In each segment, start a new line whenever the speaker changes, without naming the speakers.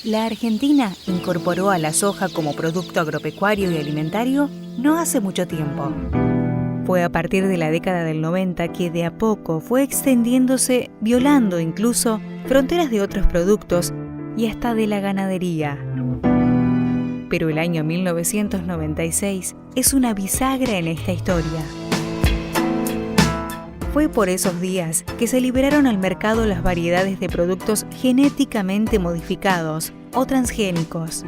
La Argentina incorporó a la soja como producto agropecuario y alimentario no hace mucho tiempo. Fue a partir de la década del 90 que de a poco fue extendiéndose, violando incluso fronteras de otros productos y hasta de la ganadería. Pero el año 1996 es una bisagra en esta historia. Fue por esos días que se liberaron al mercado las variedades de productos genéticamente modificados o transgénicos.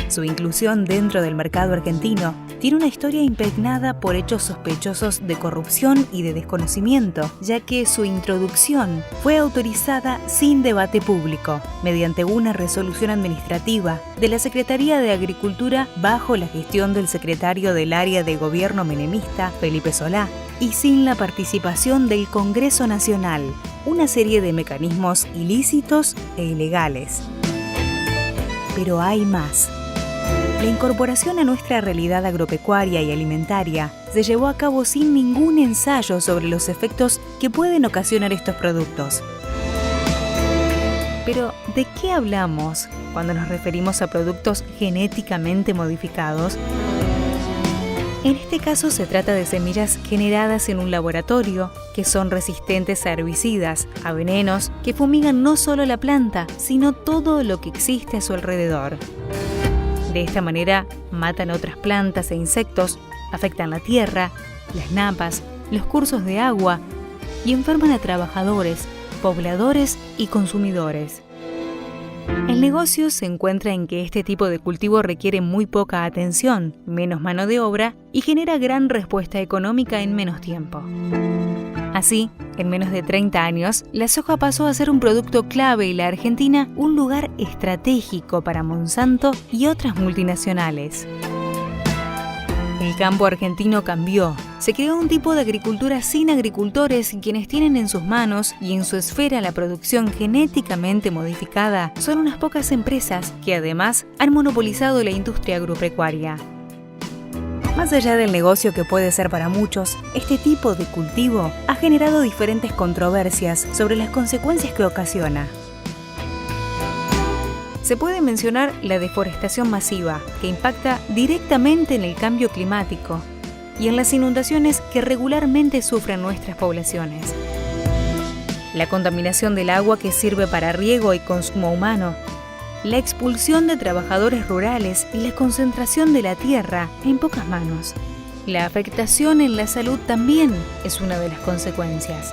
Su inclusión dentro del mercado argentino tiene una historia impregnada por hechos sospechosos de corrupción y de desconocimiento, ya que su introducción fue autorizada sin debate público, mediante una resolución administrativa de la Secretaría de Agricultura bajo la gestión del secretario del área de gobierno menemista, Felipe Solá, y sin la participación del Congreso Nacional, una serie de mecanismos ilícitos e ilegales. Pero hay más. La incorporación a nuestra realidad agropecuaria y alimentaria se llevó a cabo sin ningún ensayo sobre los efectos que pueden ocasionar estos productos. Pero, ¿de qué hablamos cuando nos referimos a productos genéticamente modificados? En este caso se trata de semillas generadas en un laboratorio que son resistentes a herbicidas, a venenos que fumigan no solo la planta, sino todo lo que existe a su alrededor. De esta manera matan otras plantas e insectos, afectan la tierra, las napas, los cursos de agua y enferman a trabajadores, pobladores y consumidores. El negocio se encuentra en que este tipo de cultivo requiere muy poca atención, menos mano de obra y genera gran respuesta económica en menos tiempo. Así, en menos de 30 años, la soja pasó a ser un producto clave y la Argentina un lugar estratégico para Monsanto y otras multinacionales. El campo argentino cambió. Se creó un tipo de agricultura sin agricultores y quienes tienen en sus manos y en su esfera la producción genéticamente modificada son unas pocas empresas que además han monopolizado la industria agropecuaria. Más allá del negocio que puede ser para muchos, este tipo de cultivo ha generado diferentes controversias sobre las consecuencias que ocasiona. Se puede mencionar la deforestación masiva, que impacta directamente en el cambio climático y en las inundaciones que regularmente sufren nuestras poblaciones. La contaminación del agua que sirve para riego y consumo humano, la expulsión de trabajadores rurales y la concentración de la tierra en pocas manos. La afectación en la salud también es una de las consecuencias.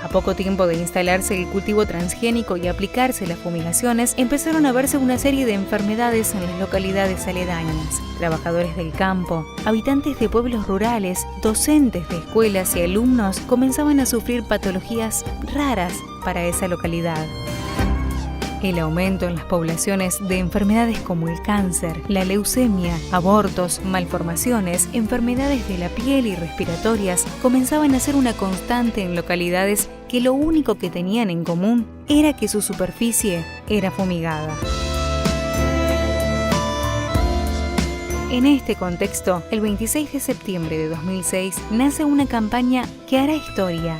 A poco tiempo de instalarse el cultivo transgénico y aplicarse las fumigaciones, empezaron a verse una serie de enfermedades en las localidades aledañas. Trabajadores del campo, habitantes de pueblos rurales, docentes de escuelas y alumnos comenzaban a sufrir patologías raras para esa localidad. El aumento en las poblaciones de enfermedades como el cáncer, la leucemia, abortos, malformaciones, enfermedades de la piel y respiratorias comenzaban a ser una constante en localidades que lo único que tenían en común era que su superficie era fumigada. En este contexto, el 26 de septiembre de 2006 nace una campaña que hará historia.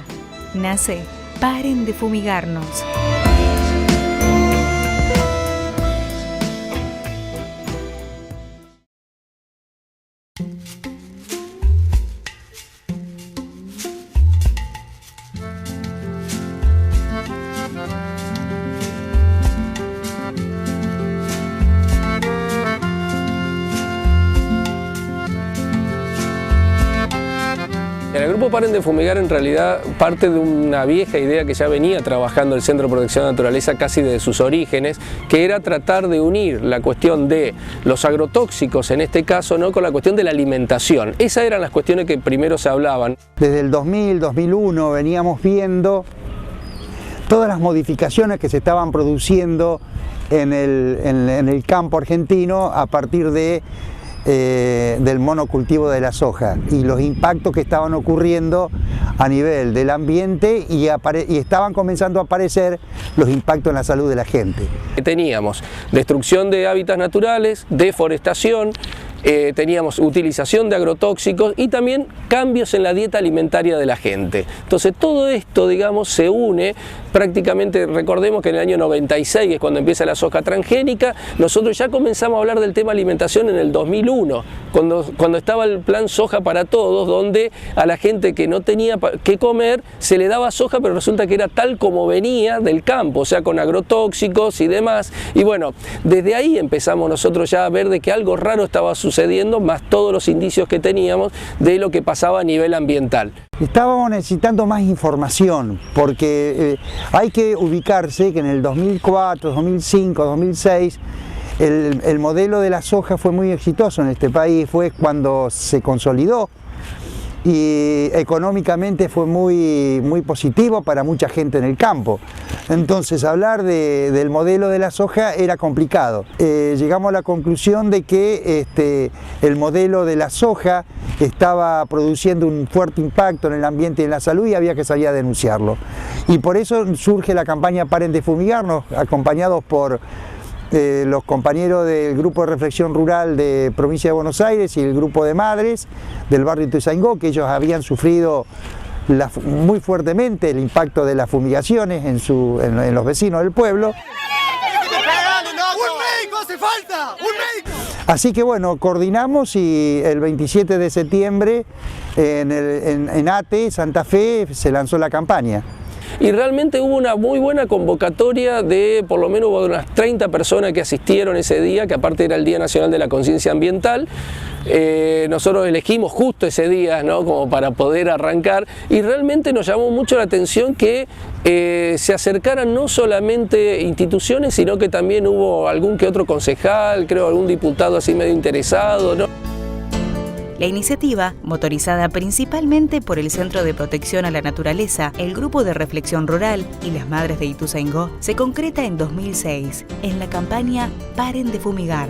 Nace Paren de fumigarnos.
El grupo Paren de Fumigar en realidad parte de una vieja idea que ya venía trabajando el Centro de Protección de la Naturaleza casi desde sus orígenes, que era tratar de unir la cuestión de los agrotóxicos, en este caso, ¿no?, con la cuestión de la alimentación. Esas eran las cuestiones que primero se hablaban.
Desde el 2000, 2001 veníamos viendo todas las modificaciones que se estaban produciendo en el campo argentino a partir del monocultivo de la soja y los impactos que estaban ocurriendo a nivel del ambiente y estaban comenzando a aparecer los impactos en la salud de la gente.
Teníamos destrucción de hábitats naturales, deforestación, teníamos utilización de agrotóxicos y también cambios en la dieta alimentaria de la gente. Entonces todo esto, digamos, se une prácticamente. Recordemos que en el año 96, que es cuando empieza la soja transgénica, nosotros ya comenzamos a hablar del tema alimentación en el 2001, cuando estaba el plan Soja para Todos, donde a la gente que no tenía que comer se le daba soja, pero resulta que era tal como venía del campo, o sea, con agrotóxicos y demás. Y bueno, desde ahí empezamos nosotros ya a ver de que algo raro estaba sucediendo, más todos los indicios que teníamos de lo que pasaba a nivel ambiental.
Estábamos necesitando más información, porque hay que ubicarse que en el 2004, 2005, 2006, el modelo de la soja fue muy exitoso en este país, fue cuando se consolidó y económicamente fue muy positivo para mucha gente en el campo. Entonces hablar del modelo de la soja era complicado. Llegamos a la conclusión de que el modelo de la soja estaba produciendo un fuerte impacto en el ambiente y en la salud y había que salir a denunciarlo. Y por eso surge la campaña Paren de Fumigarnos, acompañados por los compañeros del Grupo de Reflexión Rural de Provincia de Buenos Aires y el Grupo de Madres del barrio Ituzaingó, que ellos habían sufrido muy fuertemente el impacto de las fumigaciones en los vecinos del pueblo. Así que bueno, coordinamos y el 27 de septiembre en ATE, Santa Fe, se lanzó la campaña.
Y realmente hubo una muy buena convocatoria de por lo menos unas 30 personas que asistieron ese día, que aparte era el Día Nacional de la Conciencia Ambiental. Nosotros elegimos justo ese día, ¿no?, como para poder arrancar, y realmente nos llamó mucho la atención que se acercaran no solamente instituciones, sino que también hubo algún que otro concejal, creo algún diputado así medio interesado, ¿no?
La iniciativa, motorizada principalmente por el Centro de Protección a la Naturaleza, el Grupo de Reflexión Rural y las Madres de Ituzaingó, se concreta en 2006, en la campaña Paren de Fumigar.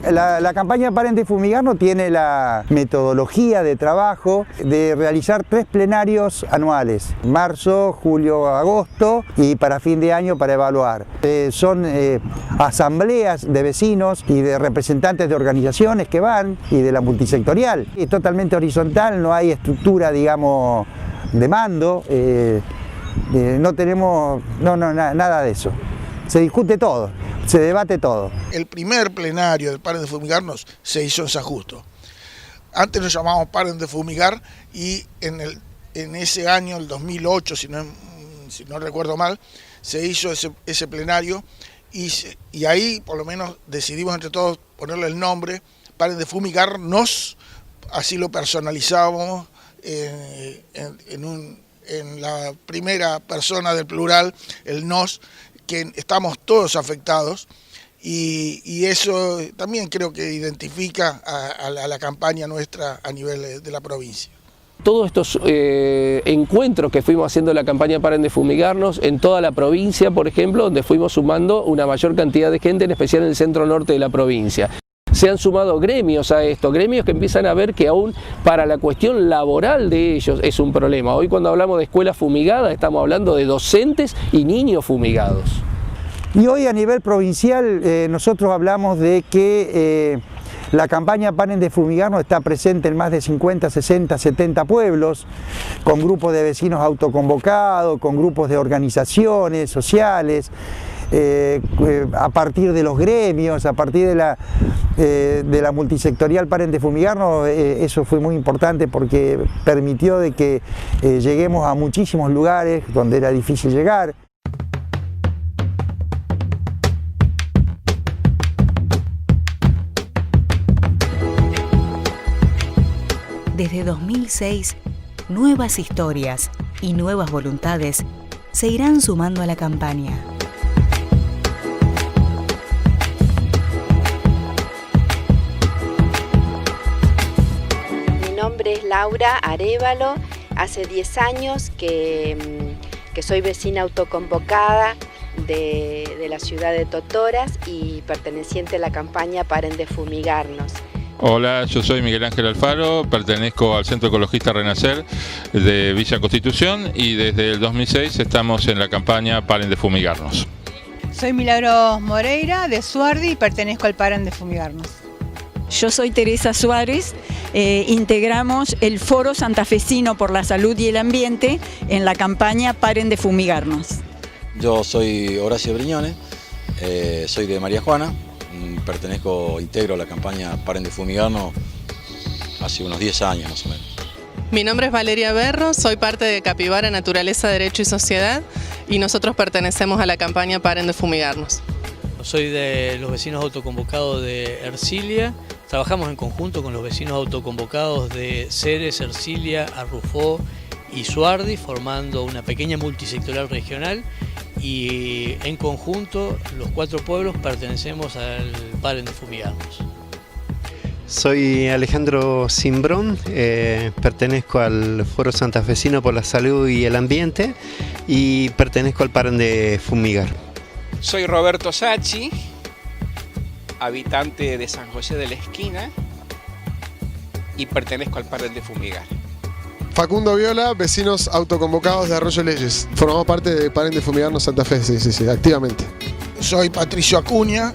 La campaña Paren de Fumigar no tiene la metodología de trabajo de realizar 3 plenarios anuales, marzo, julio, agosto, y para fin de año para evaluar. Son asambleas de vecinos y de representantes de organizaciones que van, y de la multisectorial. Es totalmente horizontal, no hay estructura, digamos, de mando, no tenemos nada de eso. Se discute todo, se debate todo.
El primer plenario del Paren de Fumigarnos se hizo en San Justo. Antes nos llamábamos Paren de Fumigar, y en ese año, el 2008, si no recuerdo mal, se hizo ese plenario, y ahí por lo menos decidimos entre todos ponerle el nombre Paren de Fumigarnos, así lo personalizamos en la primera persona del plural, el nos, que estamos todos afectados, y eso también creo que identifica a la campaña nuestra a nivel de la provincia.
Todos estos encuentros que fuimos haciendo la campaña Paren de Fumigarnos en toda la provincia, por ejemplo, donde fuimos sumando una mayor cantidad de gente, en especial en el centro norte de la provincia. Se han sumado gremios a esto, gremios que empiezan a ver que aún para la cuestión laboral de ellos es un problema. Hoy cuando hablamos de escuelas fumigadas estamos hablando de docentes y niños fumigados.
Y hoy a nivel provincial nosotros hablamos de que la campaña Paren de Fumigarnos está presente en más de 50, 60, 70 pueblos, con grupos de vecinos autoconvocados, con grupos de organizaciones sociales, a partir de los gremios, a partir de la multisectorial Paren de Fumigarnos. Eso fue muy importante porque permitió de que lleguemos a muchísimos lugares donde era difícil llegar.
Desde 2006, nuevas historias y nuevas voluntades se irán sumando a la campaña.
Mi nombre es Laura Arévalo, hace 10 años que soy vecina autoconvocada de la ciudad de Totoras y perteneciente a la campaña Paren de Fumigarnos.
Hola, yo soy Miguel Ángel Alfaro, pertenezco al Centro Ecologista Renacer de Villa Constitución, y desde el 2006 estamos en la campaña Paren de Fumigarnos.
Soy Milagros Moreira de Suardi y pertenezco al Paren de Fumigarnos.
Yo soy Teresa Suárez, integramos el Foro Santafesino por la Salud y el Ambiente en la campaña Paren de Fumigarnos.
Yo soy Horacio Briñones, soy de María Juana, integro a la campaña Paren de Fumigarnos hace unos 10 años más o menos.
Mi nombre es Valeria Berro, soy parte de Capibara Naturaleza, Derecho y Sociedad y nosotros pertenecemos a la campaña Paren de Fumigarnos.
Soy de los vecinos autoconvocados de Ercilia, trabajamos en conjunto con los vecinos autoconvocados de Ceres, Ercilia, Arrufó y Suardi, formando una pequeña multisectorial regional y en conjunto los 4 pueblos pertenecemos al Paren de Fumigarnos.
Soy Alejandro Cimbrón, pertenezco al Foro Santafesino por la Salud y el Ambiente y pertenezco al Paren de Fumigar.
Soy Roberto Sacchi, habitante de San José de la Esquina y pertenezco al Paren de Fumigar.
Facundo Viola, vecinos autoconvocados de Arroyo Leyes. Formamos parte de Paren de Fumigarnos Santa Fe, sí, activamente.
Soy Patricio Acuña,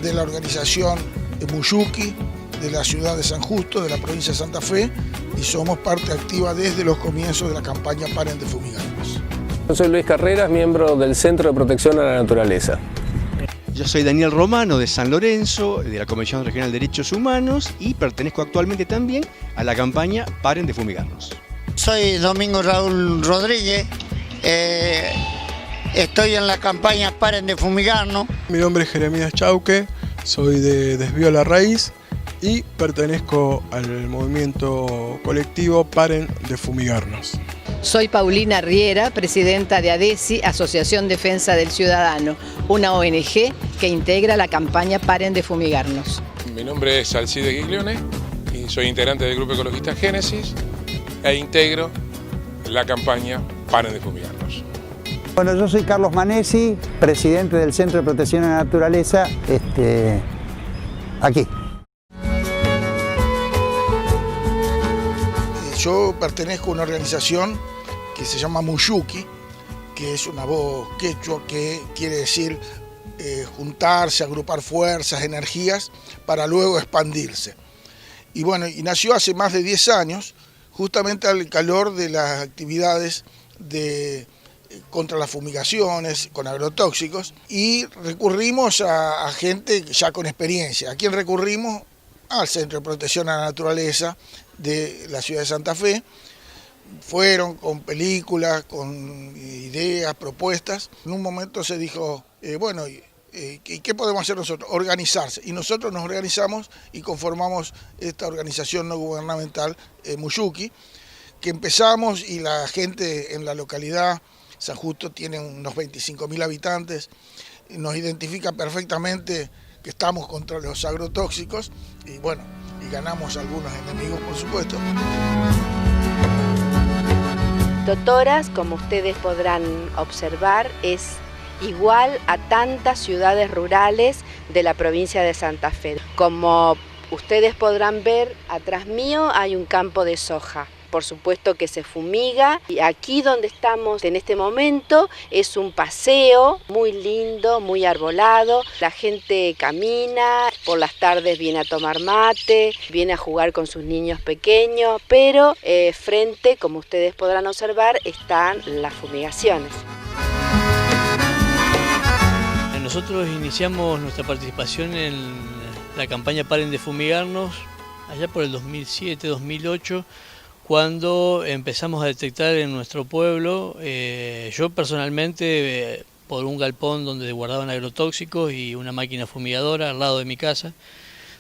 de la organización Muyuki, de la ciudad de San Justo, de la provincia de Santa Fe, y somos parte activa desde los comienzos de la campaña Paren de Fumigarnos.
Yo soy Luis Carreras, miembro del Centro de Protección a la Naturaleza.
Yo soy Daniel Romano de San Lorenzo, de la Comisión Regional de Derechos Humanos y pertenezco actualmente también a la campaña Paren de Fumigarnos.
Soy Domingo Raúl Rodríguez, estoy en la campaña Paren de Fumigarnos.
Mi nombre es Jeremías Chauque, soy de Desvío a la Raíz y pertenezco al movimiento colectivo Paren de Fumigarnos.
Soy Paulina Riera, presidenta de ADESI, Asociación Defensa del Ciudadano, una ONG que integra la campaña Paren de Fumigarnos.
Mi nombre es Alcide Giglione y soy integrante del Grupo Ecologista Génesis e integro la campaña Paren de Fumigarnos.
Bueno, yo soy Carlos Manesi, presidente del Centro de Protección a la Naturaleza, aquí.
Yo pertenezco a una organización que se llama Muyuki, que es una voz quechua que quiere decir juntarse, agrupar fuerzas, energías, para luego expandirse. Y bueno, y nació hace más de 10 años, justamente al calor de las actividades contra las fumigaciones, con agrotóxicos, y recurrimos a gente ya con experiencia. ¿A quién recurrimos? Al Centro de Protección a la Naturaleza de la ciudad de Santa Fe. Fueron con películas, con ideas, propuestas. En un momento se dijo, bueno, ¿qué podemos hacer nosotros? Organizarse. Y nosotros nos organizamos y conformamos esta organización no gubernamental, Muyuki, que empezamos y la gente en la localidad, San Justo tiene unos 25.000 habitantes, nos identifica perfectamente que estamos contra los agrotóxicos y bueno, y ganamos algunos enemigos, por supuesto.
Totoras, como ustedes podrán observar, es igual a tantas ciudades rurales de la provincia de Santa Fe. Como ustedes podrán ver, atrás mío hay un campo de soja. Por supuesto que se fumiga y aquí donde estamos en este momento es un paseo muy lindo, muy arbolado. La gente camina, por las tardes viene a tomar mate, viene a jugar con sus niños pequeños, pero frente, como ustedes podrán observar, están las fumigaciones.
Nosotros iniciamos nuestra participación en la campaña Paren de Fumigarnos allá por el 2007-2008, cuando empezamos a detectar en nuestro pueblo, yo personalmente, por un galpón donde guardaban agrotóxicos y una máquina fumigadora al lado de mi casa,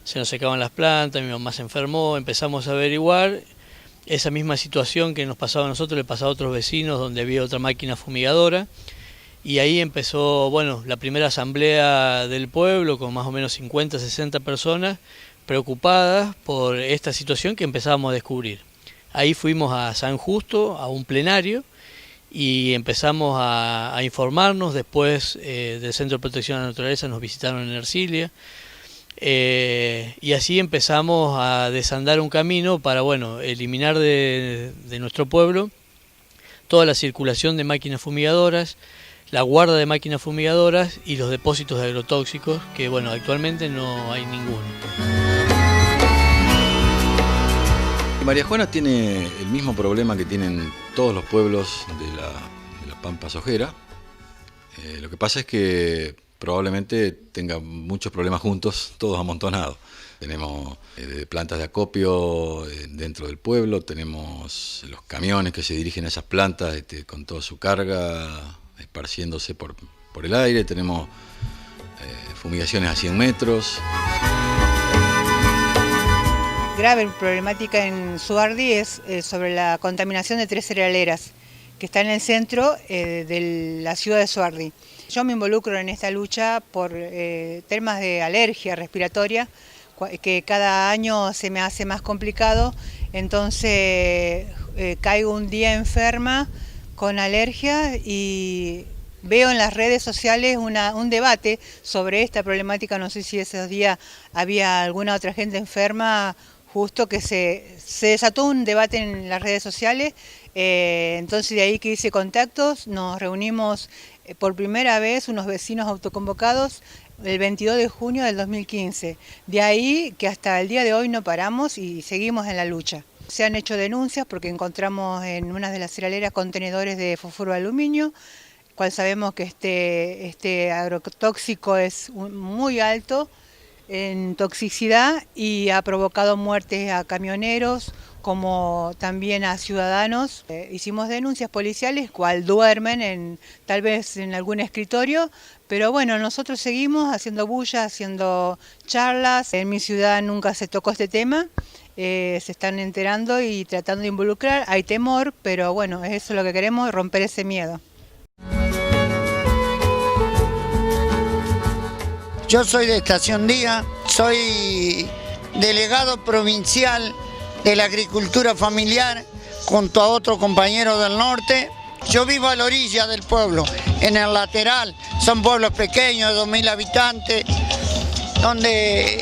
se nos secaban las plantas, mi mamá se enfermó, empezamos a averiguar. Esa misma situación que nos pasaba a nosotros le pasaba a otros vecinos donde había otra máquina fumigadora. Y ahí empezó, bueno, la primera asamblea del pueblo con más o menos 50, 60 personas preocupadas por esta situación que empezábamos a descubrir. Ahí fuimos a San Justo, a un plenario, y empezamos a informarnos. Después del Centro de Protección a la Naturaleza nos visitaron en Ercilia, y así empezamos a desandar un camino para, bueno, eliminar de nuestro pueblo toda la circulación de máquinas fumigadoras, la guarda de máquinas fumigadoras y los depósitos de agrotóxicos, que bueno, actualmente no hay ninguno.
María Juana tiene el mismo problema que tienen todos los pueblos de la Pampa Sojera. Lo que pasa es que probablemente tenga muchos problemas juntos, todos amontonados. Tenemos plantas de acopio dentro del pueblo, tenemos los camiones que se dirigen a esas plantas con toda su carga esparciéndose por el aire, tenemos fumigaciones a 100 metros.
Grave problemática en Suardi es sobre la contaminación de 3 cerealeras que están en el centro de la ciudad de Suardi. Yo me involucro en esta lucha por temas de alergia respiratoria, que cada año se me hace más complicado, entonces caigo un día enferma con alergia y veo en las redes sociales un debate sobre esta problemática. No sé si esos días había alguna otra gente enferma, justo que se desató un debate en las redes sociales, entonces de ahí que hice contactos, nos reunimos por primera vez unos vecinos autoconvocados el 22 de junio del 2015, de ahí que hasta el día de hoy no paramos y seguimos en la lucha. Se han hecho denuncias porque encontramos en una de las cerealeras contenedores de fósforo de aluminio, cual sabemos que este agrotóxico es muy alto en toxicidad y ha provocado muertes a camioneros como también a ciudadanos. Hicimos denuncias policiales, cual duermen tal vez en algún escritorio, pero bueno, nosotros seguimos haciendo bulla, haciendo charlas. En mi ciudad nunca se tocó este tema, se están enterando y tratando de involucrar. Hay temor, pero bueno, eso es lo que queremos, romper ese miedo.
Yo soy de Estación Díaz, soy delegado provincial de la agricultura familiar junto a otro compañero del norte. Yo vivo a la orilla del pueblo, en el lateral, son pueblos pequeños de 2000 habitantes, donde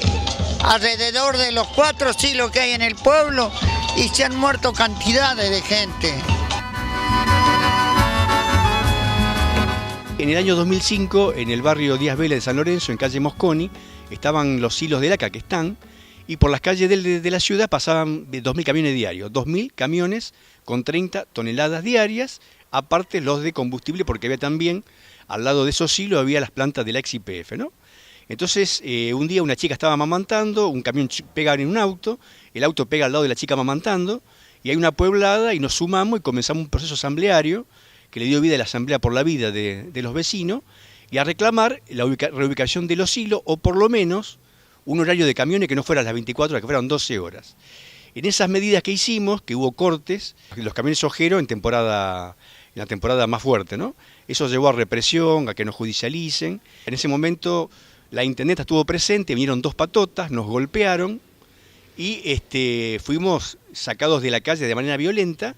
alrededor de los 4 silos que hay en el pueblo y se han muerto cantidades de gente.
En el año 2005, en el barrio Díaz Vélez de San Lorenzo, en calle Mosconi, estaban los silos de Laca que están, y por las calles de la ciudad pasaban 2.000 camiones diarios, 2.000 camiones con 30 toneladas diarias, aparte los de combustible, porque había también, al lado de esos silos, había las plantas de la ex YPF, ¿no? Entonces, un día una chica estaba amamantando, un camión pega en un auto, el auto pega al lado de la chica amamantando, y hay una pueblada, y nos sumamos y comenzamos un proceso asambleario, que le dio vida a la Asamblea por la Vida de los vecinos, y a reclamar la reubicación de los silos, o por lo menos un horario de camiones que no fuera a las 24 horas, que fueran 12 horas. En esas medidas que hicimos, que hubo cortes, los camiones ojeros en la temporada más fuerte, ¿no? Eso llevó a represión, a que nos judicialicen. En ese momento la intendenta estuvo presente, vinieron 2 patotas, nos golpearon, y fuimos sacados de la calle de manera violenta,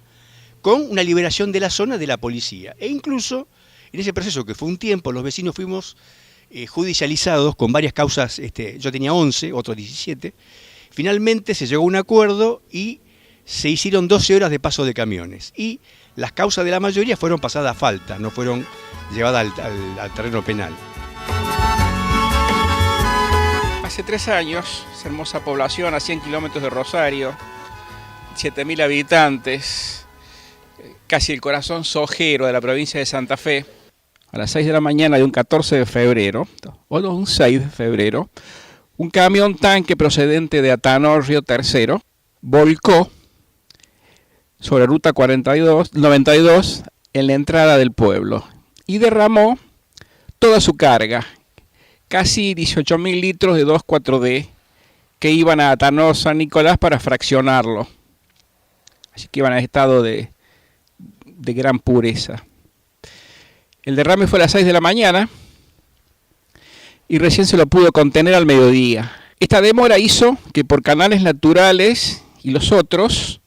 con una liberación de la zona de la policía. E incluso, en ese proceso que fue un tiempo, los vecinos fuimos judicializados con varias causas, yo tenía 11, otros 17. Finalmente se llegó a un acuerdo y se hicieron 12 horas de paso de camiones. Y las causas de la mayoría fueron pasadas a falta, no fueron llevadas al terreno penal.
Hace 3 años, esa hermosa población a 100 kilómetros de Rosario, 7.000 habitantes, casi el corazón sojero de la provincia de Santa Fe, a las 6 de la mañana de un 14 de febrero, o no, un 6 de febrero, un camión tanque procedente de Atanor, Río Tercero, volcó sobre ruta 92 en la entrada del pueblo y derramó toda su carga, casi 18.000 litros de 2,4-D que iban a Atanor San Nicolás para fraccionarlo. Así que iban a estado de gran pureza. El derrame fue a las 6 de la mañana y recién se lo pudo contener al mediodía. Esta demora hizo que por canales naturales y los otros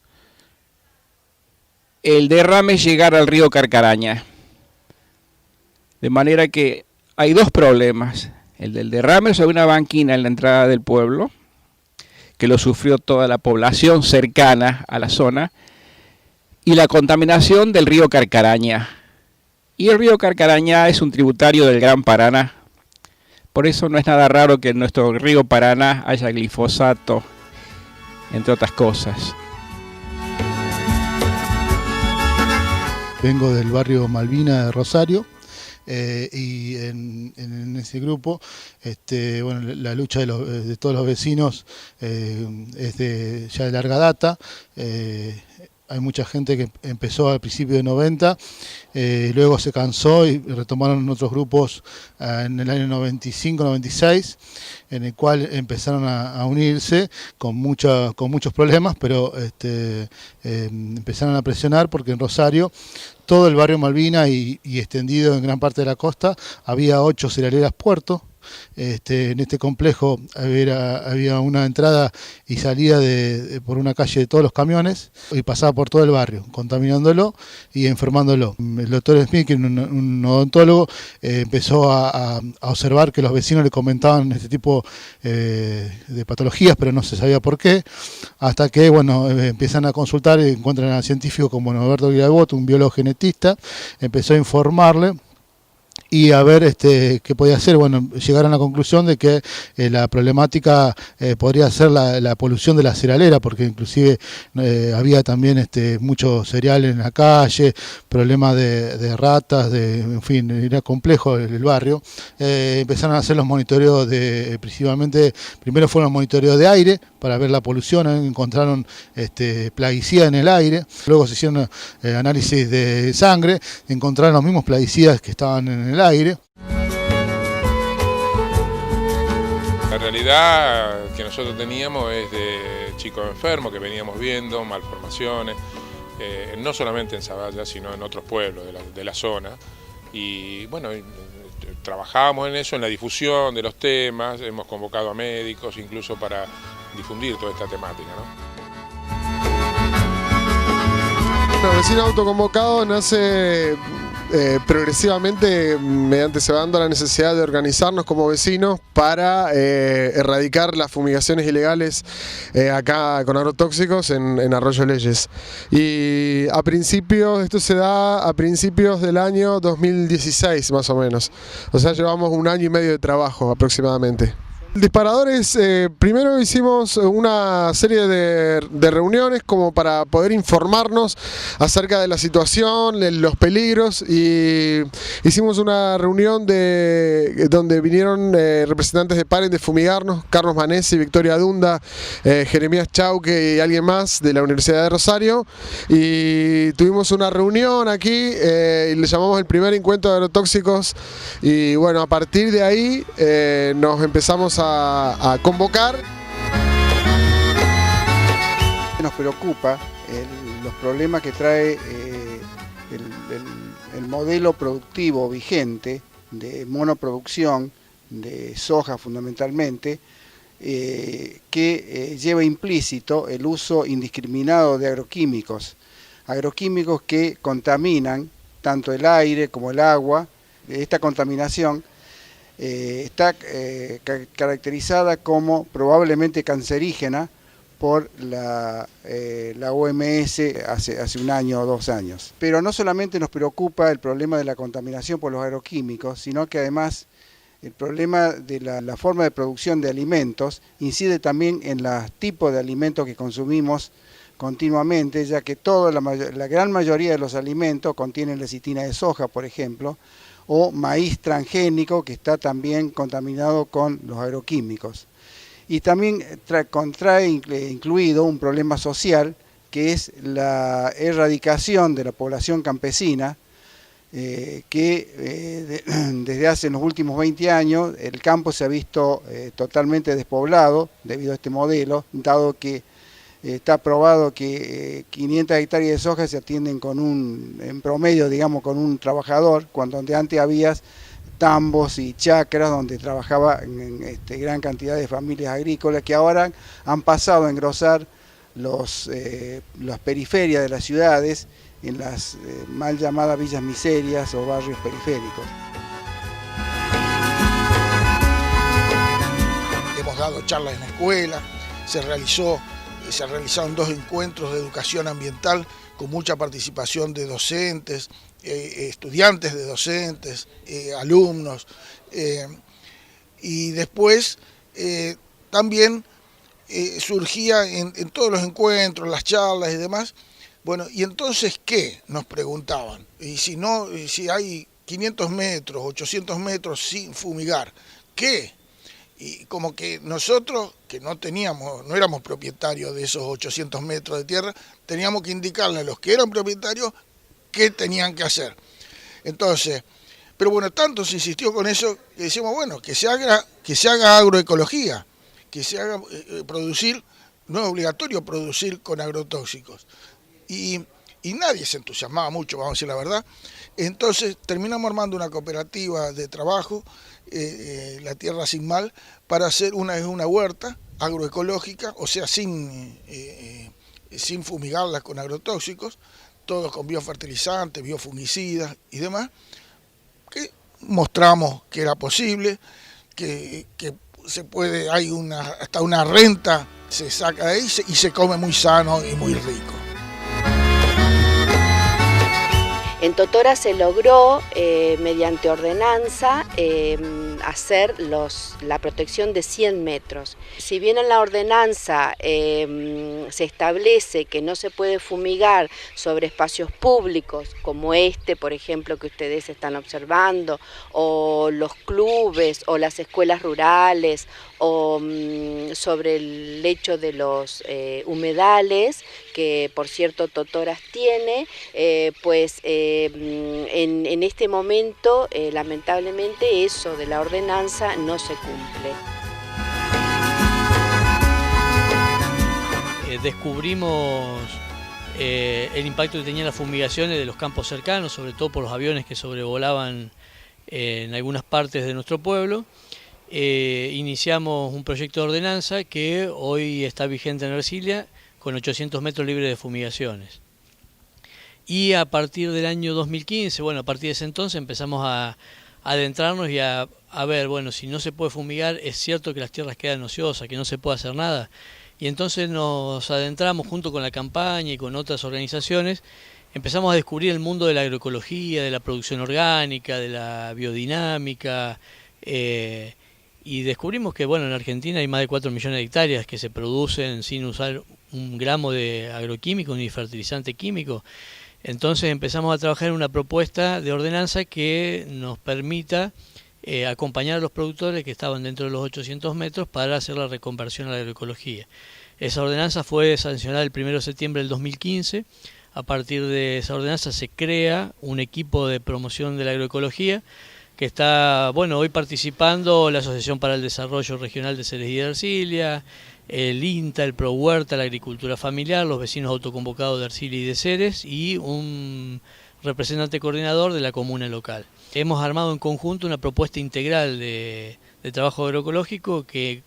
el derrame llegara al río Carcaraña. De manera que hay 2 problemas. El del derrame sobre una banquina en la entrada del pueblo, que lo sufrió toda la población cercana a la zona, y la contaminación del río Carcaraña, Y el río Carcarañá es un tributario del Gran Paraná. Por eso no es nada raro que en nuestro río Paraná haya glifosato, entre otras cosas.
Vengo del barrio Malvina de Rosario. Y en ese grupo, bueno, la lucha de todos los vecinos es ya de larga data. Hay mucha gente que empezó al principio de 90, luego se cansó y retomaron otros grupos en el año 95-96, en el cual empezaron a unirse con muchos problemas, pero empezaron a presionar porque en Rosario todo el barrio Malvina y extendido en gran parte de la costa había 8 cerealeras puertos. En este complejo había una entrada y salida por una calle de todos los camiones y pasaba por todo el barrio, contaminándolo y enfermándolo. El doctor Smith, que es un odontólogo, empezó a observar que los vecinos le comentaban este tipo de patologías, pero no se sabía por qué, hasta que bueno, empiezan a consultar y encuentran a científicos como Norberto Guilabot, un biólogo genetista, empezó a informarle y a ver qué podía hacer. Bueno, llegaron a la conclusión de que la problemática podría ser la polución de la cerealera, porque inclusive había también mucho cereal en la calle, problemas de ratas, en fin, era complejo el barrio. Empezaron a hacer los monitoreos principalmente, primero fueron los monitoreos de aire, para ver la polución, encontraron plaguicidas en el aire, luego se hicieron análisis de sangre, encontraron los mismos plaguicidas que estaban en el aire.
La realidad que nosotros teníamos es de chicos enfermos que veníamos viendo, malformaciones, no solamente en Zavalla, sino en otros pueblos de la zona. Y bueno, trabajábamos en eso, en la difusión de los temas, hemos convocado a médicos incluso para difundir toda esta temática, ¿no?
El vecino autoconvocado nace progresivamente mediante se va dando la necesidad de organizarnos como vecinos para erradicar las fumigaciones ilegales acá con agrotóxicos en Arroyo Leyes. Y esto se da a principios del año 2016 más o menos. O sea, llevamos 1 año y medio de trabajo aproximadamente. El disparador es, primero hicimos una serie de reuniones como para poder informarnos acerca de la situación, los peligros, y hicimos una reunión donde vinieron representantes de Paren de Fumigarnos, Carlos Manesi, Victoria Dunda, Jeremías Chauque y alguien más de la Universidad de Rosario, y tuvimos una reunión aquí y le llamamos el primer encuentro de agrotóxicos, y bueno, a partir de ahí nos empezamos a convocar.
Nos preocupa los problemas que trae el modelo productivo vigente de monoproducción, de soja fundamentalmente, que lleva implícito el uso indiscriminado de agroquímicos que contaminan tanto el aire como el agua. Esta contaminación está caracterizada como probablemente cancerígena por la OMS hace 1 año o 2 años. Pero no solamente nos preocupa el problema de la contaminación por los agroquímicos, sino que además el problema de la forma de producción de alimentos incide también en los tipos de alimentos que consumimos continuamente, ya que la gran mayoría de los alimentos contienen lecitina de soja, por ejemplo, o maíz transgénico que está también contaminado con los agroquímicos. Y también contrae incluido un problema social, que es la erradicación de la población campesina, que desde hace los últimos 20 años el campo se ha visto totalmente despoblado debido a este modelo, dado que está probado que 500 hectáreas de soja se atienden en promedio, digamos, con un trabajador, cuando antes había tambos y chacras donde trabajaba gran cantidad de familias agrícolas que ahora han pasado a engrosar las periferias de las ciudades en las mal llamadas villas miserias o barrios periféricos.
Hemos dado charlas en la escuela, se realizaron 2 encuentros de educación ambiental con mucha participación de docentes estudiantes, de docentes, alumnos, y después también surgía en todos los encuentros, las charlas y demás. Bueno, ¿y entonces qué? Nos preguntaban. Y si no, si hay 500 metros, 800 metros sin fumigar, ¿qué? Y como que nosotros, que no éramos propietarios de esos 800 metros de tierra, teníamos que indicarle a los que eran propietarios qué tenían que hacer. Entonces, pero bueno, tanto se insistió con eso que decimos, bueno, que se haga agroecología, que se haga producir, no es obligatorio producir con agrotóxicos. Y nadie se entusiasmaba mucho, vamos a decir la verdad. Entonces terminamos armando una cooperativa de trabajo, La Tierra Sin Mal, para hacer una huerta agroecológica, o sea, sin fumigarlas con agrotóxicos, todos con biofertilizantes, biofungicidas y demás, que mostramos que era posible, que se puede, hasta una renta se saca de ahí y se come muy sano y muy rico.
En Totora se logró, mediante ordenanza, hacer la protección de 100 metros. Si bien en la ordenanza se establece que no se puede fumigar sobre espacios públicos, como este, por ejemplo, que ustedes están observando, o los clubes, o las escuelas rurales, o sobre el lecho de los humedales, que por cierto Totoras tiene, en este momento lamentablemente eso de la ordenanza no se cumple.
Descubrimos el impacto que tenían las fumigaciones de los campos cercanos, sobre todo por los aviones que sobrevolaban en algunas partes de nuestro pueblo. Iniciamos un proyecto de ordenanza que hoy está vigente en Ercilia con 800 metros libres de fumigaciones. Y a partir del año 2015, bueno, a partir de ese entonces empezamos a adentrarnos y a ver, bueno, si no se puede fumigar, es cierto que las tierras quedan ociosas, que no se puede hacer nada. Y entonces nos adentramos junto con la campaña y con otras organizaciones, empezamos a descubrir el mundo de la agroecología, de la producción orgánica, de la biodinámica, y descubrimos que, bueno, en Argentina hay más de 4 millones de hectáreas que se producen sin usar un gramo de agroquímico ni fertilizante químico. Entonces empezamos a trabajar en una propuesta de ordenanza que nos permita acompañar a los productores que estaban dentro de los 800 metros para hacer la reconversión a la agroecología. Esa ordenanza fue sancionada el 1 de septiembre del 2015. A partir de esa ordenanza se crea un equipo de promoción de la agroecología que está, bueno, hoy participando la Asociación para el Desarrollo Regional de Ceres y de Ercilia, el INTA, el ProHuerta, la Agricultura Familiar, los vecinos autoconvocados de Ercilia y de Ceres y un representante coordinador de la comuna local. Hemos armado en conjunto una propuesta integral de trabajo agroecológico que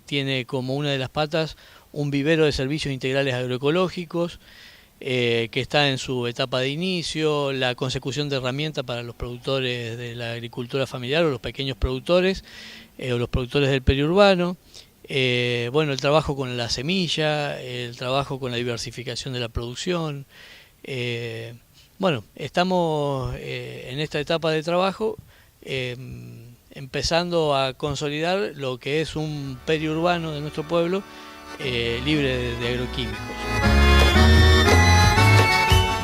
tiene como una de las patas un vivero de servicios integrales agroecológicos, que está en su etapa de inicio, la consecución de herramientas para los productores de la agricultura familiar o los pequeños productores o los productores del periurbano, bueno, el trabajo con la semilla, el trabajo con la diversificación de la producción. Bueno, estamos en esta etapa de trabajo empezando a consolidar lo que es un periurbano de nuestro pueblo libre de agroquímicos.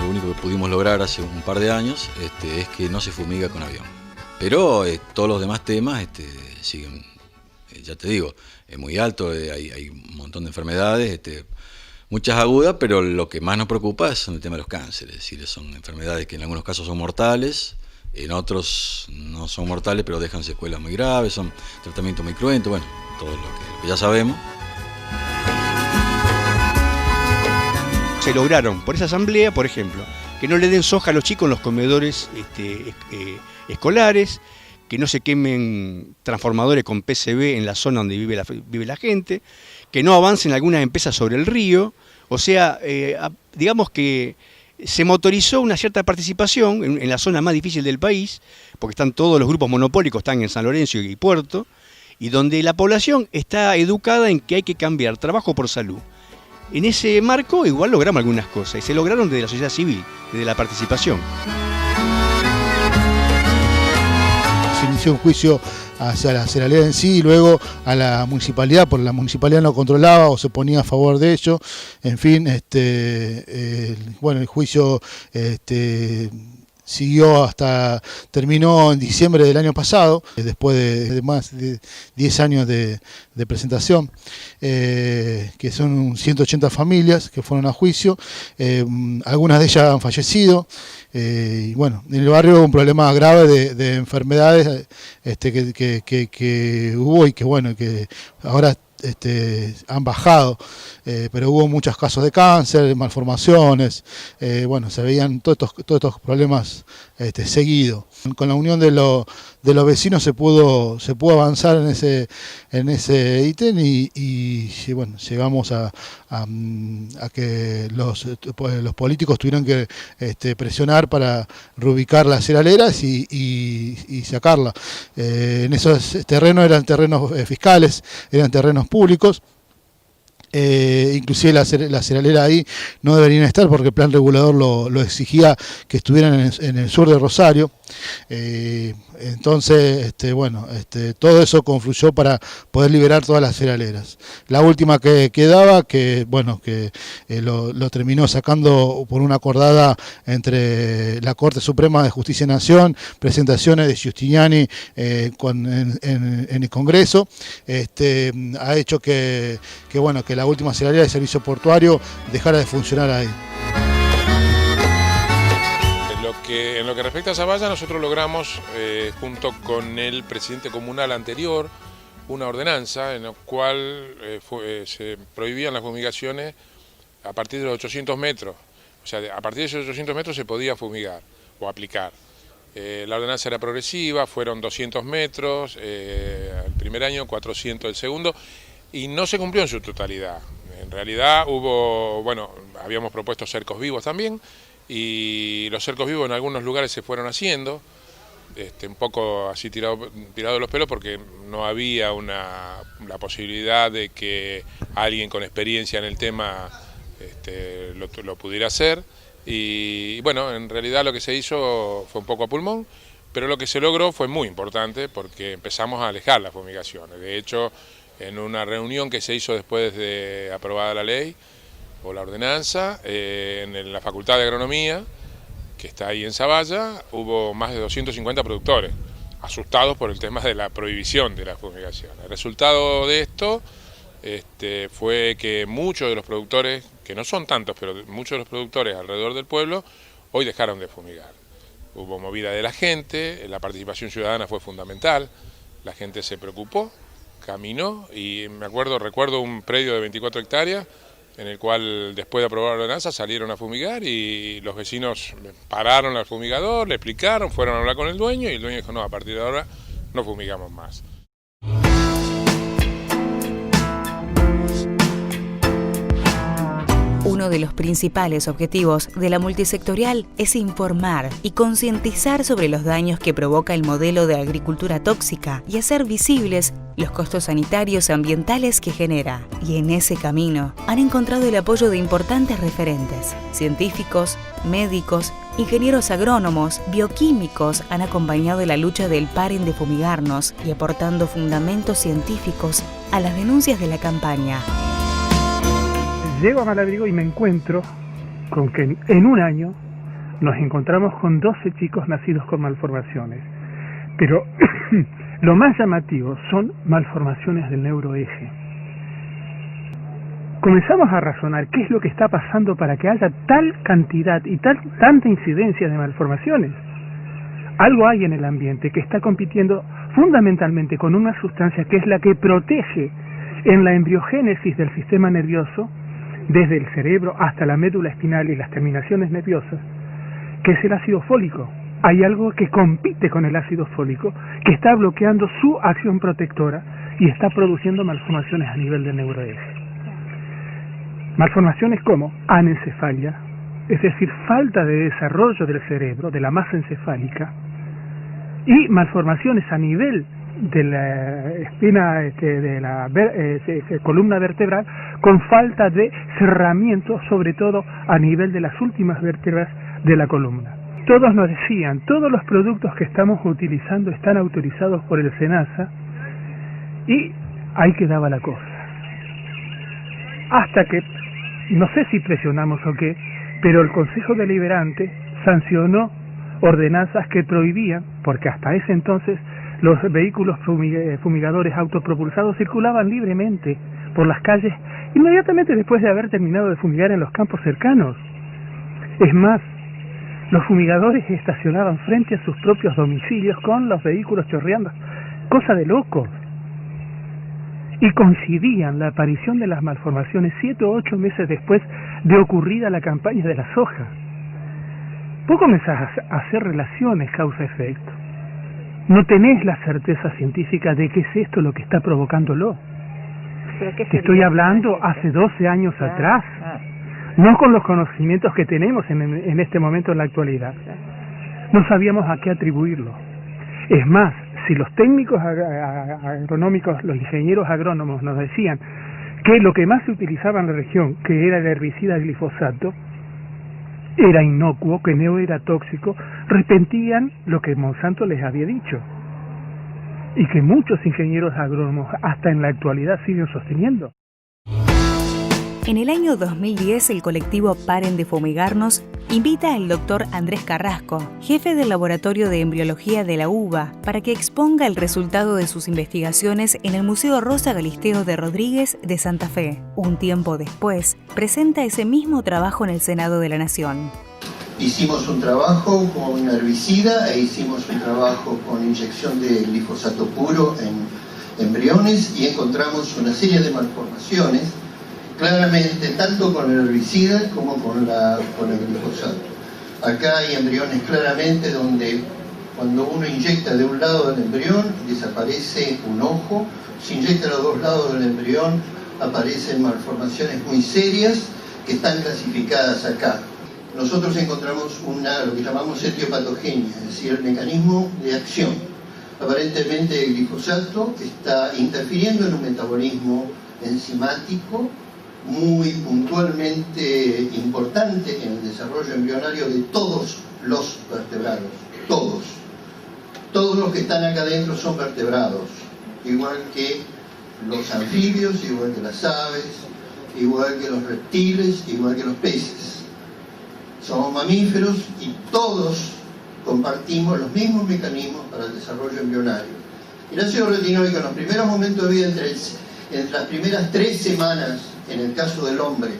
Lo único que pudimos lograr hace un par de años es que no se fumiga con avión. Pero todos los demás temas siguen, ya te digo, es muy alto, hay un montón de enfermedades, muchas agudas, pero lo que más nos preocupa es el tema de los cánceres. Es decir, son enfermedades que en algunos casos son mortales, en otros no son mortales, pero dejan secuelas muy graves, son tratamientos muy cruentos, bueno, todo lo que ya sabemos.
Se lograron por esa asamblea, por ejemplo, que no le den soja a los chicos en los comedores escolares, que no se quemen transformadores con PCB en la zona donde vive la gente, que no avancen algunas empresas sobre el río. O sea, digamos que se motorizó una cierta participación en la zona más difícil del país, porque están todos los grupos monopólicos, están en San Lorenzo y Puerto, y donde la población está educada en que hay que cambiar trabajo por salud. En ese marco igual logramos algunas cosas y se lograron desde la sociedad civil, desde la participación.
Se inició un juicio hacia la cerealera en sí y luego a la municipalidad, porque la municipalidad no controlaba o se ponía a favor de ello. En fin, bueno, el juicio siguió terminó en diciembre del año pasado, después de más de 10 años de presentación, que son 180 familias que fueron a juicio, algunas de ellas han fallecido. Y bueno, en el barrio hubo un problema grave de enfermedades que hubo y que bueno, que ahora han bajado, pero hubo muchos casos de cáncer, malformaciones, bueno, se veían todos estos problemas seguidos. Con la unión de los vecinos se pudo avanzar en ese ítem y bueno, llegamos a que los políticos tuvieron que presionar para reubicar las cerealeras y sacarla. En esos terrenos eran terrenos fiscales, eran terrenos públicos. Inclusive la cerealera ahí no deberían estar porque el plan regulador lo exigía que estuvieran en el sur de Rosario. Entonces, bueno, todo eso confluyó para poder liberar todas las cerealeras. La última que quedaba, que bueno, que lo terminó sacando por una acordada entre la Corte Suprema de Justicia de Nación, presentaciones de Giustiniani en el Congreso, ha hecho que bueno, que la última cerealera de servicio portuario dejara de funcionar ahí.
En lo que respecta a Zavalla, nosotros logramos, junto con el presidente comunal anterior, una ordenanza en la cual se prohibían las fumigaciones a partir de los 800 metros. O sea, a partir de esos 800 metros se podía fumigar o aplicar. La ordenanza era progresiva, fueron 200 metros el primer año, 400 el segundo, y no se cumplió en su totalidad. En realidad habíamos propuesto cercos vivos también, y los cercos vivos en algunos lugares se fueron haciendo, un poco así tirado de los pelos porque no había la posibilidad de que alguien con experiencia en el tema lo pudiera hacer. Y bueno, en realidad lo que se hizo fue un poco a pulmón, pero lo que se logró fue muy importante porque empezamos a alejar las fumigaciones. De hecho, en una reunión que se hizo después de aprobada la ley o la ordenanza, en la Facultad de Agronomía, que está ahí en Zavalla, hubo más de 250 productores asustados por el tema de la prohibición de la fumigación. El resultado de esto fue que muchos de los productores, que no son tantos, pero muchos de los productores alrededor del pueblo, hoy dejaron de fumigar. Hubo movida de la gente, la participación ciudadana fue fundamental, la gente se preocupó, caminó y recuerdo un predio de 24 hectáreas en el cual después de aprobar la ordenanza salieron a fumigar y los vecinos pararon al fumigador, le explicaron, fueron a hablar con el dueño y el dueño dijo no, a partir de ahora no fumigamos más.
Uno de los principales objetivos de la multisectorial es informar y concientizar sobre los daños que provoca el modelo de agricultura tóxica y hacer visibles los costos sanitarios y ambientales que genera. Y en ese camino han encontrado el apoyo de importantes referentes. Científicos, médicos, ingenieros agrónomos, bioquímicos han acompañado la lucha del Paren de Fumigarnos y aportando fundamentos científicos a las denuncias de la campaña.
Llego a Malabrigo y me encuentro con que en un año nos encontramos con 12 chicos nacidos con malformaciones. Pero lo más llamativo son malformaciones del neuroeje. Comenzamos a razonar qué es lo que está pasando para que haya tal cantidad y tanta incidencia de malformaciones. Algo hay en el ambiente que está compitiendo fundamentalmente con una sustancia que es la que protege en la embriogénesis del sistema nervioso desde el cerebro hasta la médula espinal y las terminaciones nerviosas, que es el ácido fólico. Hay algo que compite con el ácido fólico, que está bloqueando su acción protectora y está produciendo malformaciones a nivel del neuroeje. Malformaciones como anencefalia, es decir, falta de desarrollo del cerebro, de la masa encefálica, y malformaciones a nivel de la espina, de la columna vertebral, con falta de cerramiento, sobre todo a nivel de las últimas vértebras de la columna. Todos nos decían, todos los productos que estamos utilizando están autorizados por el SENASA, y ahí quedaba la cosa. Hasta que, no sé si presionamos o qué, pero el Consejo Deliberante sancionó ordenanzas que prohibían, porque hasta ese entonces los vehículos fumigadores autopropulsados circulaban libremente por las calles inmediatamente después de haber terminado de fumigar en los campos cercanos. Es más, los fumigadores estacionaban frente a sus propios domicilios con los vehículos chorreando, cosa de locos. Y coincidían la aparición de las malformaciones 7 o 8 meses después de ocurrida la campaña de la soja. Vos comenzás a hacer relaciones causa-efecto. No tenés la certeza científica de qué es esto lo que está provocándolo. Te estoy hablando hace 12 años atrás, no con los conocimientos que tenemos en este momento en la actualidad. No sabíamos a qué atribuirlo. Es más, si los técnicos agronómicos, los ingenieros agrónomos nos decían que lo que más se utilizaba en la región, que era el herbicida glifosato, era inocuo, que no era tóxico, repentían lo que Monsanto les había dicho. Y que muchos ingenieros agrónomos hasta en la actualidad siguen sosteniendo.
En el año 2010, el colectivo Paren de Fumigarnos invita al doctor Andrés Carrasco, jefe del Laboratorio de Embriología de la UBA, para que exponga el resultado de sus investigaciones en el Museo Rosa Galisteo de Rodríguez de Santa Fe. Un tiempo después, presenta ese mismo trabajo en el Senado de la Nación.
Hicimos un trabajo con herbicida e hicimos un trabajo con inyección de glifosato puro en embriones y encontramos una serie de malformaciones, claramente tanto con el herbicida como con el glifosato. Acá hay embriones claramente donde cuando uno inyecta de un lado del embrión desaparece un ojo, si inyecta a los dos lados del embrión aparecen malformaciones muy serias que están clasificadas acá. Nosotros encontramos lo que llamamos etiopatogenia, es decir, el mecanismo de acción. Aparentemente el glifosato está interfiriendo en un metabolismo enzimático muy puntualmente importante en el desarrollo embrionario de todos los vertebrados, todos. Todos los que están acá adentro son vertebrados, igual que los anfibios, igual que las aves, igual que los reptiles, igual que los peces. Somos mamíferos y todos compartimos los mismos mecanismos para el desarrollo embrionario. El ácido retinoico en los primeros momentos de vida, entre las primeras 3 semanas, en el caso del hombre,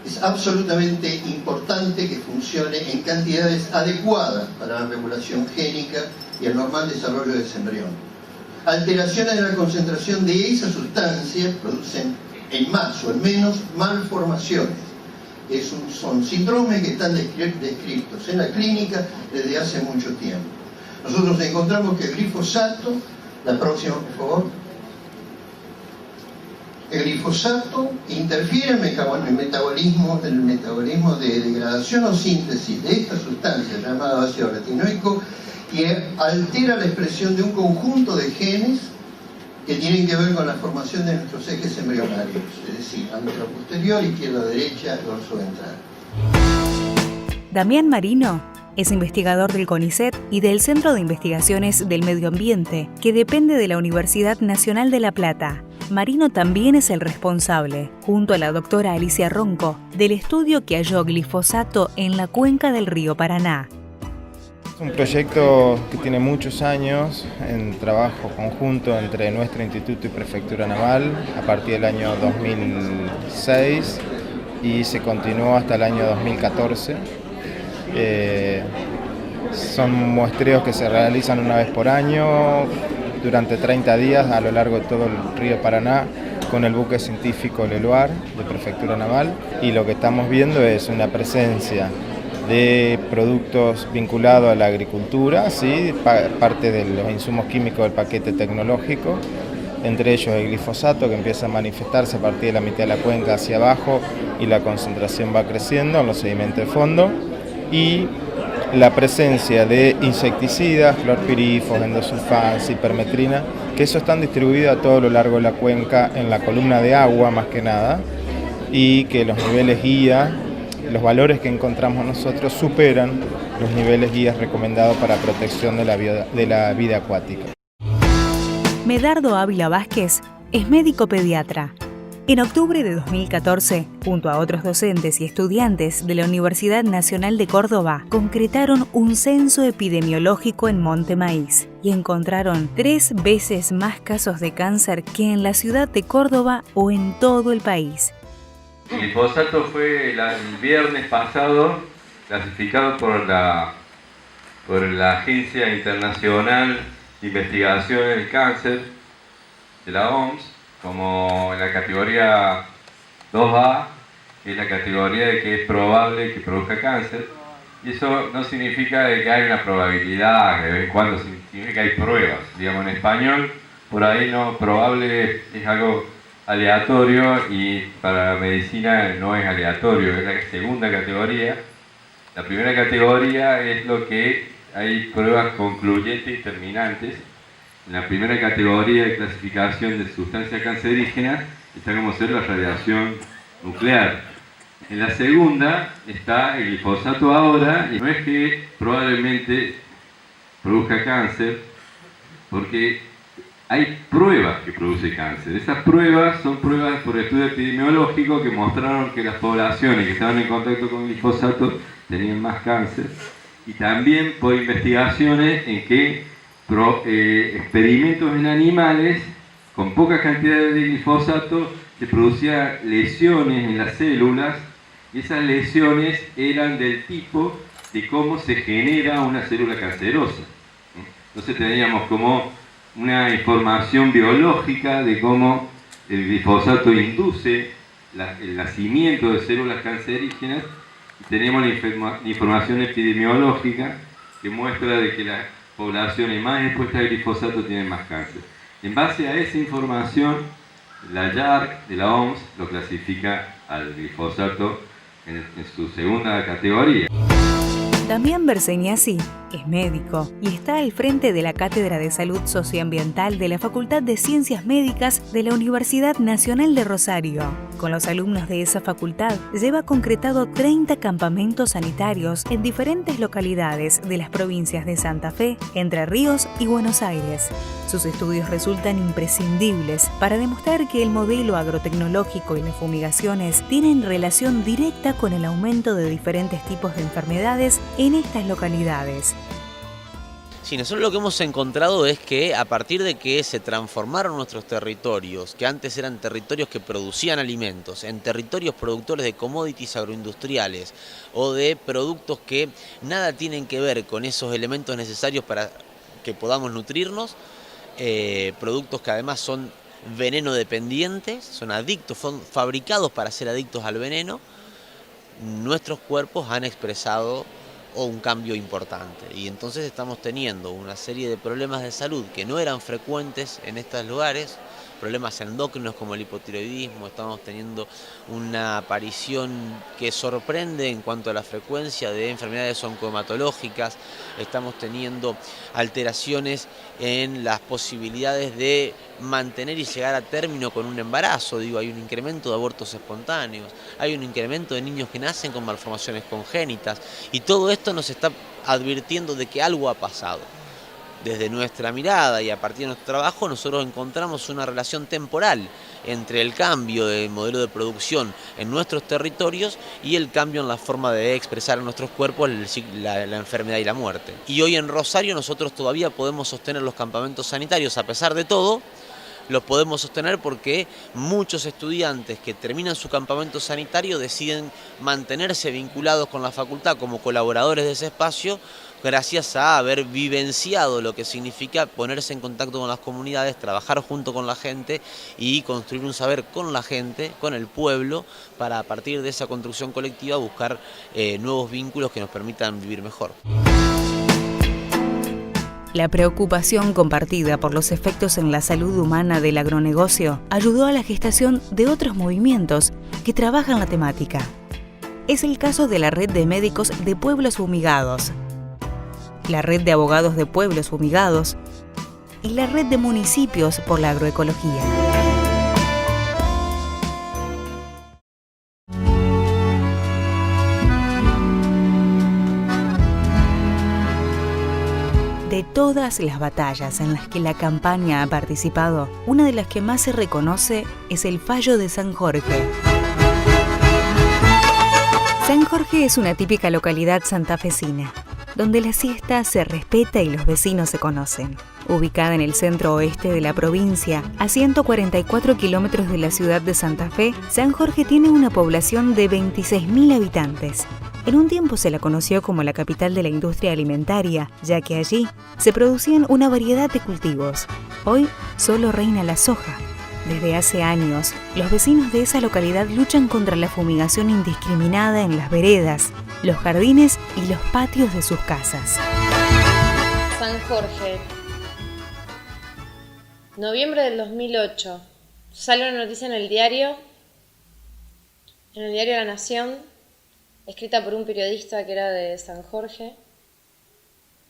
es absolutamente importante que funcione en cantidades adecuadas para la regulación génica y el normal desarrollo de ese embrión. Alteraciones de la concentración de esa sustancia producen en más o en menos malformaciones. Son síndromes que están descritos en la clínica desde hace mucho tiempo. Nosotros encontramos que el glifosato, la próxima por favor, el glifosato interfiere en el metabolismo de degradación o síntesis de esta sustancia llamada ácido retinoico y altera la expresión de un conjunto de genes que tienen que ver con la formación de nuestros ejes embrionarios, es decir, anteroposterior, izquierda-derecha, dorso-ventral.
Damián Marino es investigador del CONICET y del Centro de Investigaciones del Medio Ambiente, que depende de la Universidad Nacional de La Plata. Marino también es el responsable, junto a la doctora Alicia Ronco, del estudio que halló glifosato en la cuenca del río Paraná.
Es un proyecto que tiene muchos años en trabajo conjunto entre nuestro instituto y Prefectura Naval a partir del año 2006 y se continuó hasta el año 2014. Son muestreos que se realizan una vez por año durante 30 días a lo largo de todo el río Paraná con el buque científico Leloir de Prefectura Naval, y lo que estamos viendo es una presencia de productos vinculados a la agricultura, ¿sí? Parte de los insumos químicos del paquete tecnológico, entre ellos el glifosato, que empieza a manifestarse a partir de la mitad de la cuenca hacia abajo y la concentración va creciendo en los sedimentos de fondo, y la presencia de insecticidas, clorpirifos, endosulfán, hipermetrina, que eso están distribuidos a todo lo largo de la cuenca en la columna de agua más que nada, y que los niveles guía, los valores que encontramos nosotros superan los niveles guías recomendados para protección de la vida acuática.
Medardo Ávila Vázquez es médico pediatra. En octubre de 2014, junto a otros docentes y estudiantes de la Universidad Nacional de Córdoba, concretaron un censo epidemiológico en Monte Maíz y encontraron 3 veces más casos de cáncer que en la ciudad de Córdoba o en todo el país.
El glifosato fue el viernes pasado clasificado por la Agencia Internacional de Investigación del Cáncer de la OMS como en la categoría 2A, que es la categoría de que es probable que produzca cáncer. Y eso no significa de que hay una probabilidad, de vez en cuando significa que hay pruebas. Digamos, en español, por ahí no, probable es algo aleatorio, y para la medicina no es aleatorio, es la segunda categoría. La primera categoría es lo que hay pruebas concluyentes y terminantes. En la primera categoría de clasificación de sustancias cancerígenas está como ser la radiación nuclear. En la segunda está el glifosato ahora, y no es que probablemente produzca cáncer, porque hay pruebas que produce cáncer. Esas pruebas son pruebas por estudio epidemiológico que mostraron que las poblaciones que estaban en contacto con glifosato tenían más cáncer, y también por investigaciones en que experimentos en animales con poca cantidad de glifosato se producían lesiones en las células, y esas lesiones eran del tipo de cómo se genera una célula cancerosa. Entonces teníamos como una información biológica de cómo el glifosato induce el nacimiento de células cancerígenas, y tenemos la información epidemiológica que muestra de que las poblaciones más expuestas al glifosato tienen más cáncer. En base a esa información, la JARC de la OMS lo clasifica al glifosato en su segunda categoría.
Damián Berseñasi es médico y está al frente de la Cátedra de Salud Socioambiental de la Facultad de Ciencias Médicas de la Universidad Nacional de Rosario. Con los alumnos de esa facultad, lleva concretado 30 campamentos sanitarios en diferentes localidades de las provincias de Santa Fe, Entre Ríos y Buenos Aires. Sus estudios resultan imprescindibles para demostrar que el modelo agrotecnológico y las fumigaciones tienen relación directa con el aumento de diferentes tipos de enfermedades en estas localidades.
Sí, nosotros lo que hemos encontrado es que a partir de que se transformaron nuestros territorios, que antes eran territorios que producían alimentos, en territorios productores de commodities agroindustriales o de productos que nada tienen que ver con esos elementos necesarios para que podamos nutrirnos, productos que además son veneno dependientes, son adictos, son fabricados para ser adictos al veneno, nuestros cuerpos han expresado un cambio importante, y entonces estamos teniendo una serie de problemas de salud que no eran frecuentes en estos lugares, problemas endocrinos como el hipotiroidismo. Estamos teniendo una aparición que sorprende en cuanto a la frecuencia de enfermedades oncohematológicas, estamos teniendo alteraciones en las posibilidades de mantener y llegar a término con un embarazo. Digo, hay un incremento de abortos espontáneos, hay un incremento de niños que nacen con malformaciones congénitas, y todo esto nos está advirtiendo de que algo ha pasado. Desde nuestra mirada y a partir de nuestro trabajo, nosotros encontramos una relación temporal entre el cambio de modelo de producción en nuestros territorios y el cambio en la forma de expresar en nuestros cuerpos la enfermedad y la muerte. Y hoy en Rosario nosotros todavía podemos sostener los campamentos sanitarios. A pesar de todo, los podemos sostener porque muchos estudiantes que terminan su campamento sanitario deciden mantenerse vinculados con la facultad como colaboradores de ese espacio, gracias a haber vivenciado lo que significa ponerse en contacto con las comunidades, trabajar junto con la gente y construir un saber con la gente, con el pueblo, para a partir de esa construcción colectiva buscar nuevos vínculos que nos permitan vivir mejor.
La preocupación compartida por los efectos en la salud humana del agronegocio ayudó a la gestación de otros movimientos que trabajan la temática. Es el caso de la Red de Médicos de Pueblos Fumigados. la Red de Abogados de Pueblos Fumigados y la Red de Municipios por la Agroecología. De todas las batallas en las que la campaña ha participado, una de las que más se reconoce es el fallo de San Jorge. San Jorge es una típica localidad santafesina, donde la siesta se respeta y los vecinos se conocen. Ubicada en el centro oeste de la provincia, a 144 kilómetros de la ciudad de Santa Fe, San Jorge tiene una población de 26.000 habitantes. En un tiempo se la conoció como la capital de la industria alimentaria, ya que allí se producían una variedad de cultivos. Hoy solo reina la soja. Desde hace años, los vecinos de esa localidad luchan contra la fumigación indiscriminada en las veredas, los jardines y los patios de sus casas.
San Jorge. Noviembre del 2008. Sale una noticia en el diario La Nación, escrita por un periodista que era de San Jorge,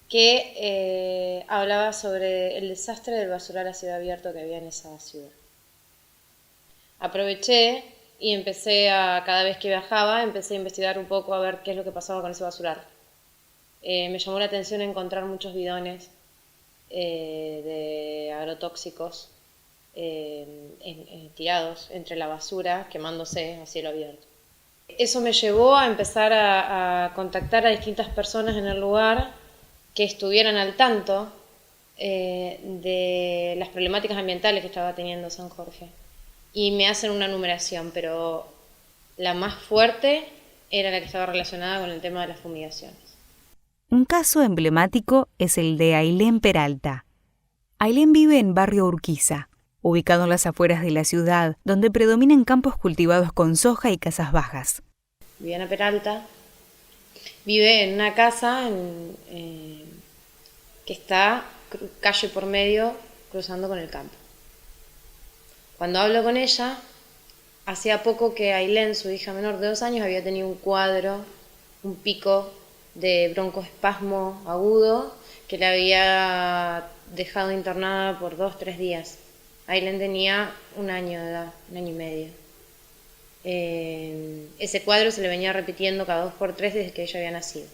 que hablaba sobre el desastre del basural a cielo abierto que había en esa ciudad. Aproveché y cada vez que viajaba, empecé a investigar un poco a ver qué es lo que pasaba con ese basural. Me llamó la atención encontrar muchos bidones de agrotóxicos tirados entre la basura, quemándose a cielo abierto. Eso me llevó a empezar a contactar a distintas personas en el lugar que estuvieran al tanto de las problemáticas ambientales que estaba teniendo San Jorge. Y me hacen una numeración, pero la más fuerte era la que estaba relacionada con el tema de las fumigaciones.
Un caso emblemático es el de Ailén Peralta. Ailén vive en barrio Urquiza, ubicado en las afueras de la ciudad, donde predominan campos cultivados con soja y casas bajas.
Viviana Peralta vive en una casa que está calle por medio cruzando con el campo. Cuando hablo con ella, hacía poco que Ailén, su hija menor de 2 años, había tenido un cuadro, un pico de broncoespasmo agudo que la había dejado internada por 2-3 días. Ailén tenía 1 año de edad, 1 año y medio. Ese cuadro se le venía repitiendo cada 2 por 3 desde que ella había nacido.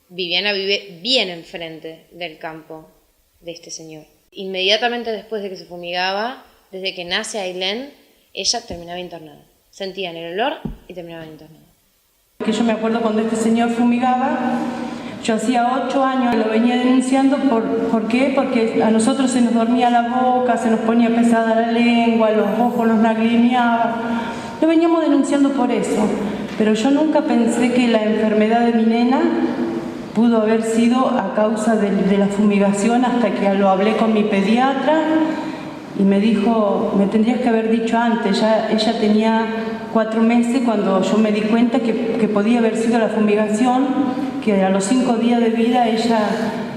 Viviana vive bien enfrente del campo de este señor. Inmediatamente después de que se fumigaba, desde que nace Ailén, ella terminaba internada. Sentían el olor y terminaba internada.
Que yo me acuerdo cuando este señor fumigaba, yo hacía 8 años lo venía denunciando. ¿Por qué? Porque a nosotros se nos dormía la boca, se nos ponía pesada la lengua, los ojos nos lagrimeaba. Lo veníamos denunciando por eso, pero yo nunca pensé que la enfermedad de mi nena pudo haber sido a causa de la fumigación, hasta que lo hablé con mi pediatra y me dijo, me tendrías que haber dicho antes. Ella tenía 4 meses cuando yo me di cuenta que podía haber sido la fumigación, que a los 5 días de vida ella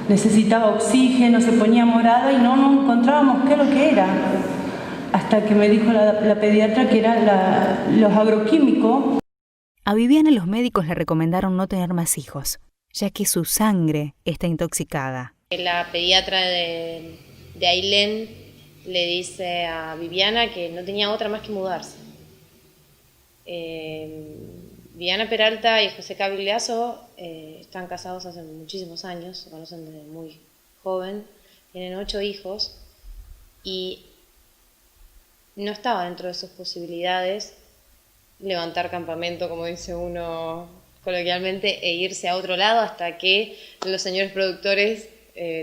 necesitaba oxígeno, se ponía morada y no encontrábamos qué es lo que era. Hasta que me dijo la pediatra que eran los agroquímicos.
A Viviana los médicos le recomendaron no tener más hijos, ya que su sangre está intoxicada.
La pediatra de Ailén le dice a Viviana que no tenía otra más que mudarse. Viviana Peralta y José Cavigliazo están casados hace muchísimos años, se conocen desde muy joven, tienen 8 hijos y no estaba dentro de sus posibilidades levantar campamento, como dice uno coloquialmente, e irse a otro lado hasta que los señores productores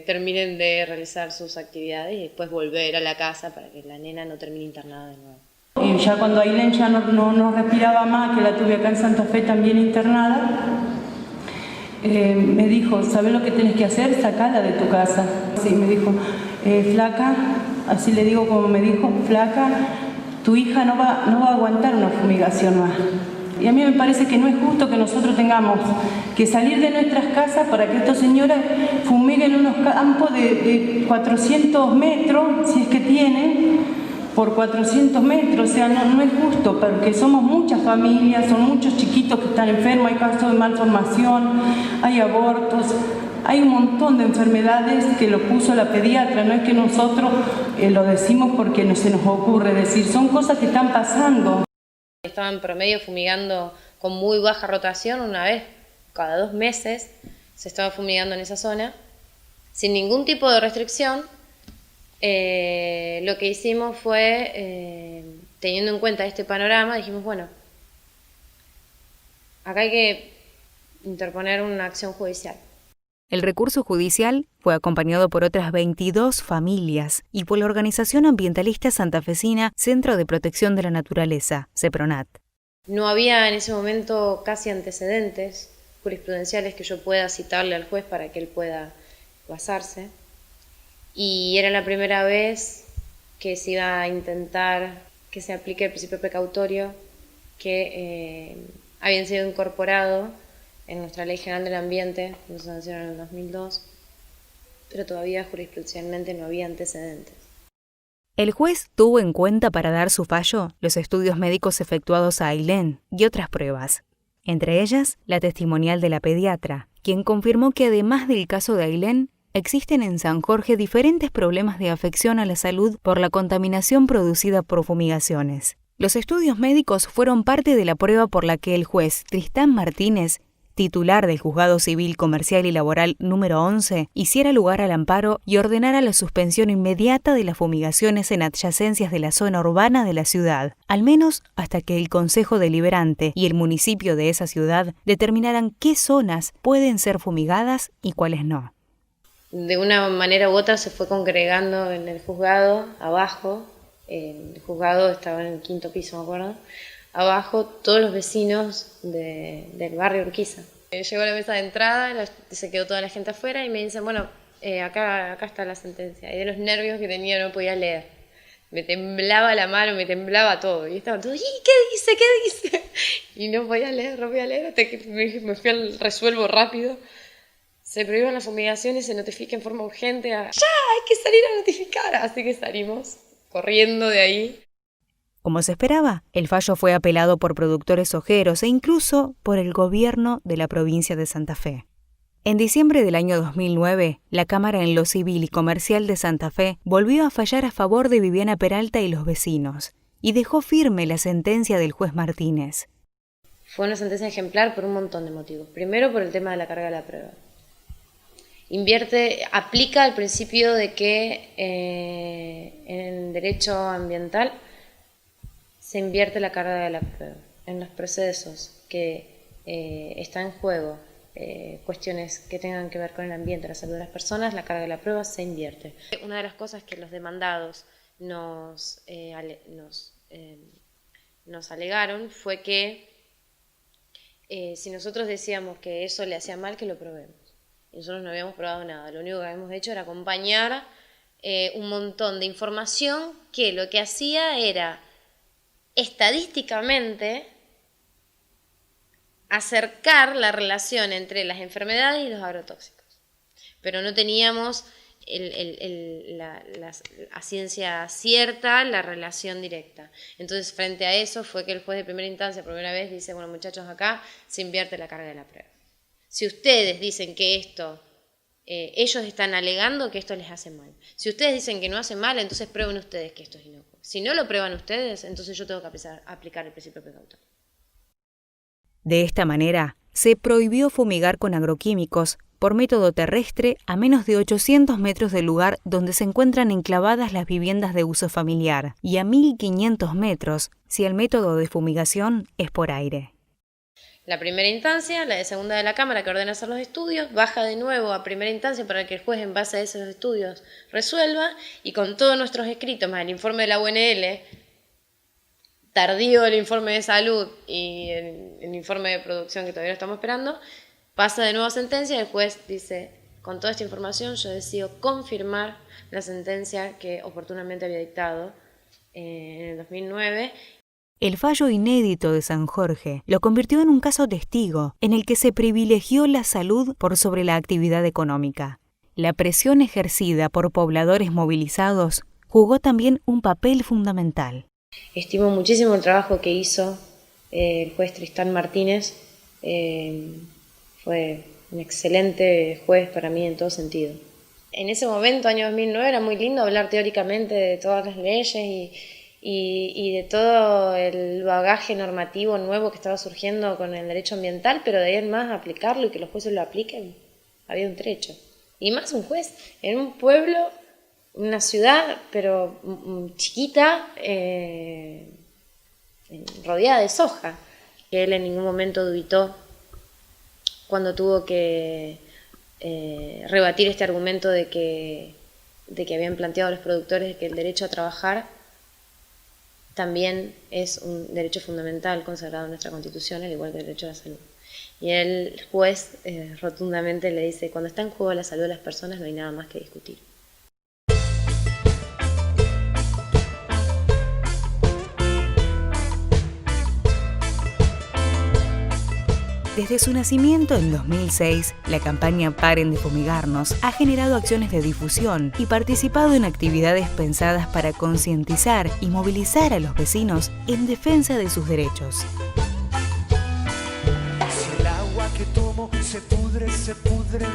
terminen de realizar sus actividades y después volver a la casa para que la nena no termine internada de nuevo.
Y ya cuando Ailén ya no respiraba más, que la tuve acá en Santa Fe también internada, me dijo, ¿sabes lo que tenés que hacer? Sacala de tu casa. Sí, me dijo, flaca, así le digo como me dijo, flaca, tu hija no va a aguantar una fumigación más. Y a mí me parece que no es justo que nosotros tengamos que salir de nuestras casas para que estos señores fumiguen unos campos de 400 metros, si es que tienen, por 400 metros. O sea, no es justo, porque somos muchas familias, son muchos chiquitos que están enfermos, hay casos de malformación, hay abortos. Hay un montón de enfermedades que lo puso la pediatra, no es que nosotros lo decimos porque no se nos ocurre decir, son cosas que están pasando.
Estaban en promedio fumigando con muy baja rotación, una vez cada 2 meses se estaba fumigando en esa zona, sin ningún tipo de restricción. Lo que hicimos fue, teniendo en cuenta este panorama, dijimos, bueno, acá hay que interponer una acción judicial.
El recurso judicial fue acompañado por otras 22 familias y por la organización ambientalista santafesina Centro de Protección de la Naturaleza, CEPRONAT.
No había en ese momento casi antecedentes jurisprudenciales que yo pueda citarle al juez para que él pueda basarse. Y era la primera vez que se iba a intentar que se aplique el principio precautorio que habían sido incorporado en nuestra Ley General del Ambiente, que nos sancionaron en el 2002, pero todavía jurisprudencialmente no había antecedentes.
El juez tuvo en cuenta para dar su fallo los estudios médicos efectuados a Ailén y otras pruebas, entre ellas la testimonial de la pediatra, quien confirmó que además del caso de Ailén, existen en San Jorge diferentes problemas de afección a la salud por la contaminación producida por fumigaciones. Los estudios médicos fueron parte de la prueba por la que el juez Tristán Martínez, titular del Juzgado Civil, Comercial y Laboral número 11, hiciera lugar al amparo y ordenara la suspensión inmediata de las fumigaciones en adyacencias de la zona urbana de la ciudad, al menos hasta que el Consejo Deliberante y el municipio de esa ciudad determinaran qué zonas pueden ser fumigadas y cuáles no.
De una manera u otra se fue congregando en el juzgado, abajo, el juzgado estaba en el 5º piso, me acuerdo, abajo todos los vecinos del barrio Urquiza. Llegó a la mesa de entrada, se quedó toda la gente afuera y me dicen, bueno, acá está la sentencia. Y de los nervios que tenía no podía leer. Me temblaba la mano, me temblaba todo. Y estaban todos, ¿y qué dice? Y no podía leer, hasta que me fui al resuelvo rápido. Se prohíben las fumigaciones, se notifica en forma urgente. ¡Ya! Hay que salir a notificar. Así que salimos corriendo de ahí.
Como se esperaba, el fallo fue apelado por productores ojeros e incluso por el gobierno de la provincia de Santa Fe. En diciembre del año 2009, la Cámara en lo Civil y Comercial de Santa Fe volvió a fallar a favor de Viviana Peralta y los vecinos, y dejó firme la sentencia del juez Martínez.
Fue una sentencia ejemplar por un montón de motivos. Primero, por el tema de la carga de la prueba. Aplica el principio de que en derecho ambiental se invierte la carga de la prueba. En los procesos que están en juego, cuestiones que tengan que ver con el ambiente, la salud de las personas, la carga de la prueba se invierte. Una de las cosas que los demandados nos alegaron fue que si nosotros decíamos que eso le hacía mal, que lo probemos. Y nosotros no habíamos probado nada, lo único que habíamos hecho era acompañar un montón de información que lo que hacía era estadísticamente acercar la relación entre las enfermedades y los agrotóxicos. Pero no teníamos a ciencia cierta la relación directa. Entonces, frente a eso fue que el juez de primera instancia, por primera vez, dice, bueno, muchachos, acá se invierte la carga de la prueba. Si ustedes dicen que esto, ellos están alegando que esto les hace mal. Si ustedes dicen que no hace mal, entonces prueben ustedes que esto es inocuo. Si no lo prueban ustedes, entonces yo tengo que aplicar el principio precautorio.
De esta manera, se prohibió fumigar con agroquímicos por método terrestre a menos de 800 metros del lugar donde se encuentran enclavadas las viviendas de uso familiar y a 1.500 metros si el método de fumigación es por aire.
La primera instancia, la de segunda de la Cámara que ordena hacer los estudios, baja de nuevo a primera instancia para que el juez en base a esos estudios resuelva, y con todos nuestros escritos, más el informe de la UNL, tardío el informe de salud y el informe de producción que todavía no estamos esperando, pasa de nuevo a sentencia y el juez dice, con toda esta información yo decido confirmar la sentencia que oportunamente había dictado en el 2009.
El fallo inédito de San Jorge lo convirtió en un caso testigo, en el que se privilegió la salud por sobre la actividad económica. La presión ejercida por pobladores movilizados jugó también un papel fundamental.
Estimo muchísimo el trabajo que hizo el juez Tristán Martínez. Fue un excelente juez para mí en todo sentido. En ese momento, año 2009, era muy lindo hablar teóricamente de todas las leyes y de todo el bagaje normativo nuevo que estaba surgiendo con el derecho ambiental, pero de ahí en más aplicarlo y que los jueces lo apliquen, había un trecho. Y más un juez en un pueblo, una ciudad, pero chiquita, rodeada de soja, que él en ningún momento dubitó cuando tuvo que rebatir este argumento de que habían planteado los productores de que el derecho a trabajar también es un derecho fundamental consagrado en nuestra Constitución, al igual que el derecho a la salud. Y el juez rotundamente le dice, cuando está en juego la salud de las personas no hay nada más que discutir.
Desde su nacimiento en 2006, la campaña Paren de Fumigarnos ha generado acciones de difusión y participado en actividades pensadas para concientizar y movilizar a los vecinos en defensa de sus derechos.
Si el agua que tomo se pudre,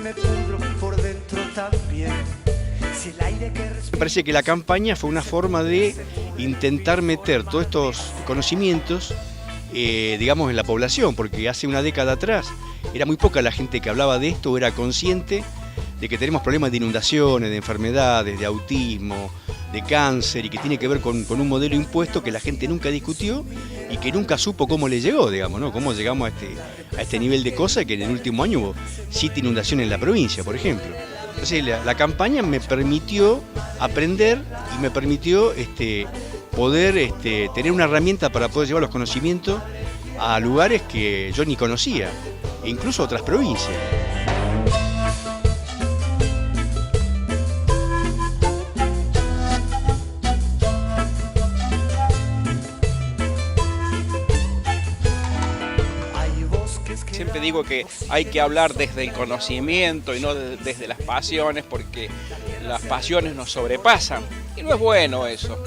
me pudro por dentro también. Si el aire que respiro...
Me parece que la campaña fue una forma de intentar meter todos estos conocimientos digamos en la población, porque hace una década atrás era muy poca la gente que hablaba de esto o era consciente de que tenemos problemas de inundaciones, de enfermedades, de autismo, de cáncer y que tiene que ver con un modelo impuesto que la gente nunca discutió y que nunca supo cómo le llegó, digamos, ¿no? Cómo llegamos a este nivel de cosas que en el último año hubo 7 inundaciones en la provincia, por ejemplo. Entonces la campaña me permitió aprender y me permitió poder tener una herramienta para poder llevar los conocimientos a lugares que yo ni conocía, e incluso a otras provincias.
Siempre digo que hay que hablar desde el conocimiento y no desde las pasiones, porque las pasiones nos sobrepasan y no es bueno eso.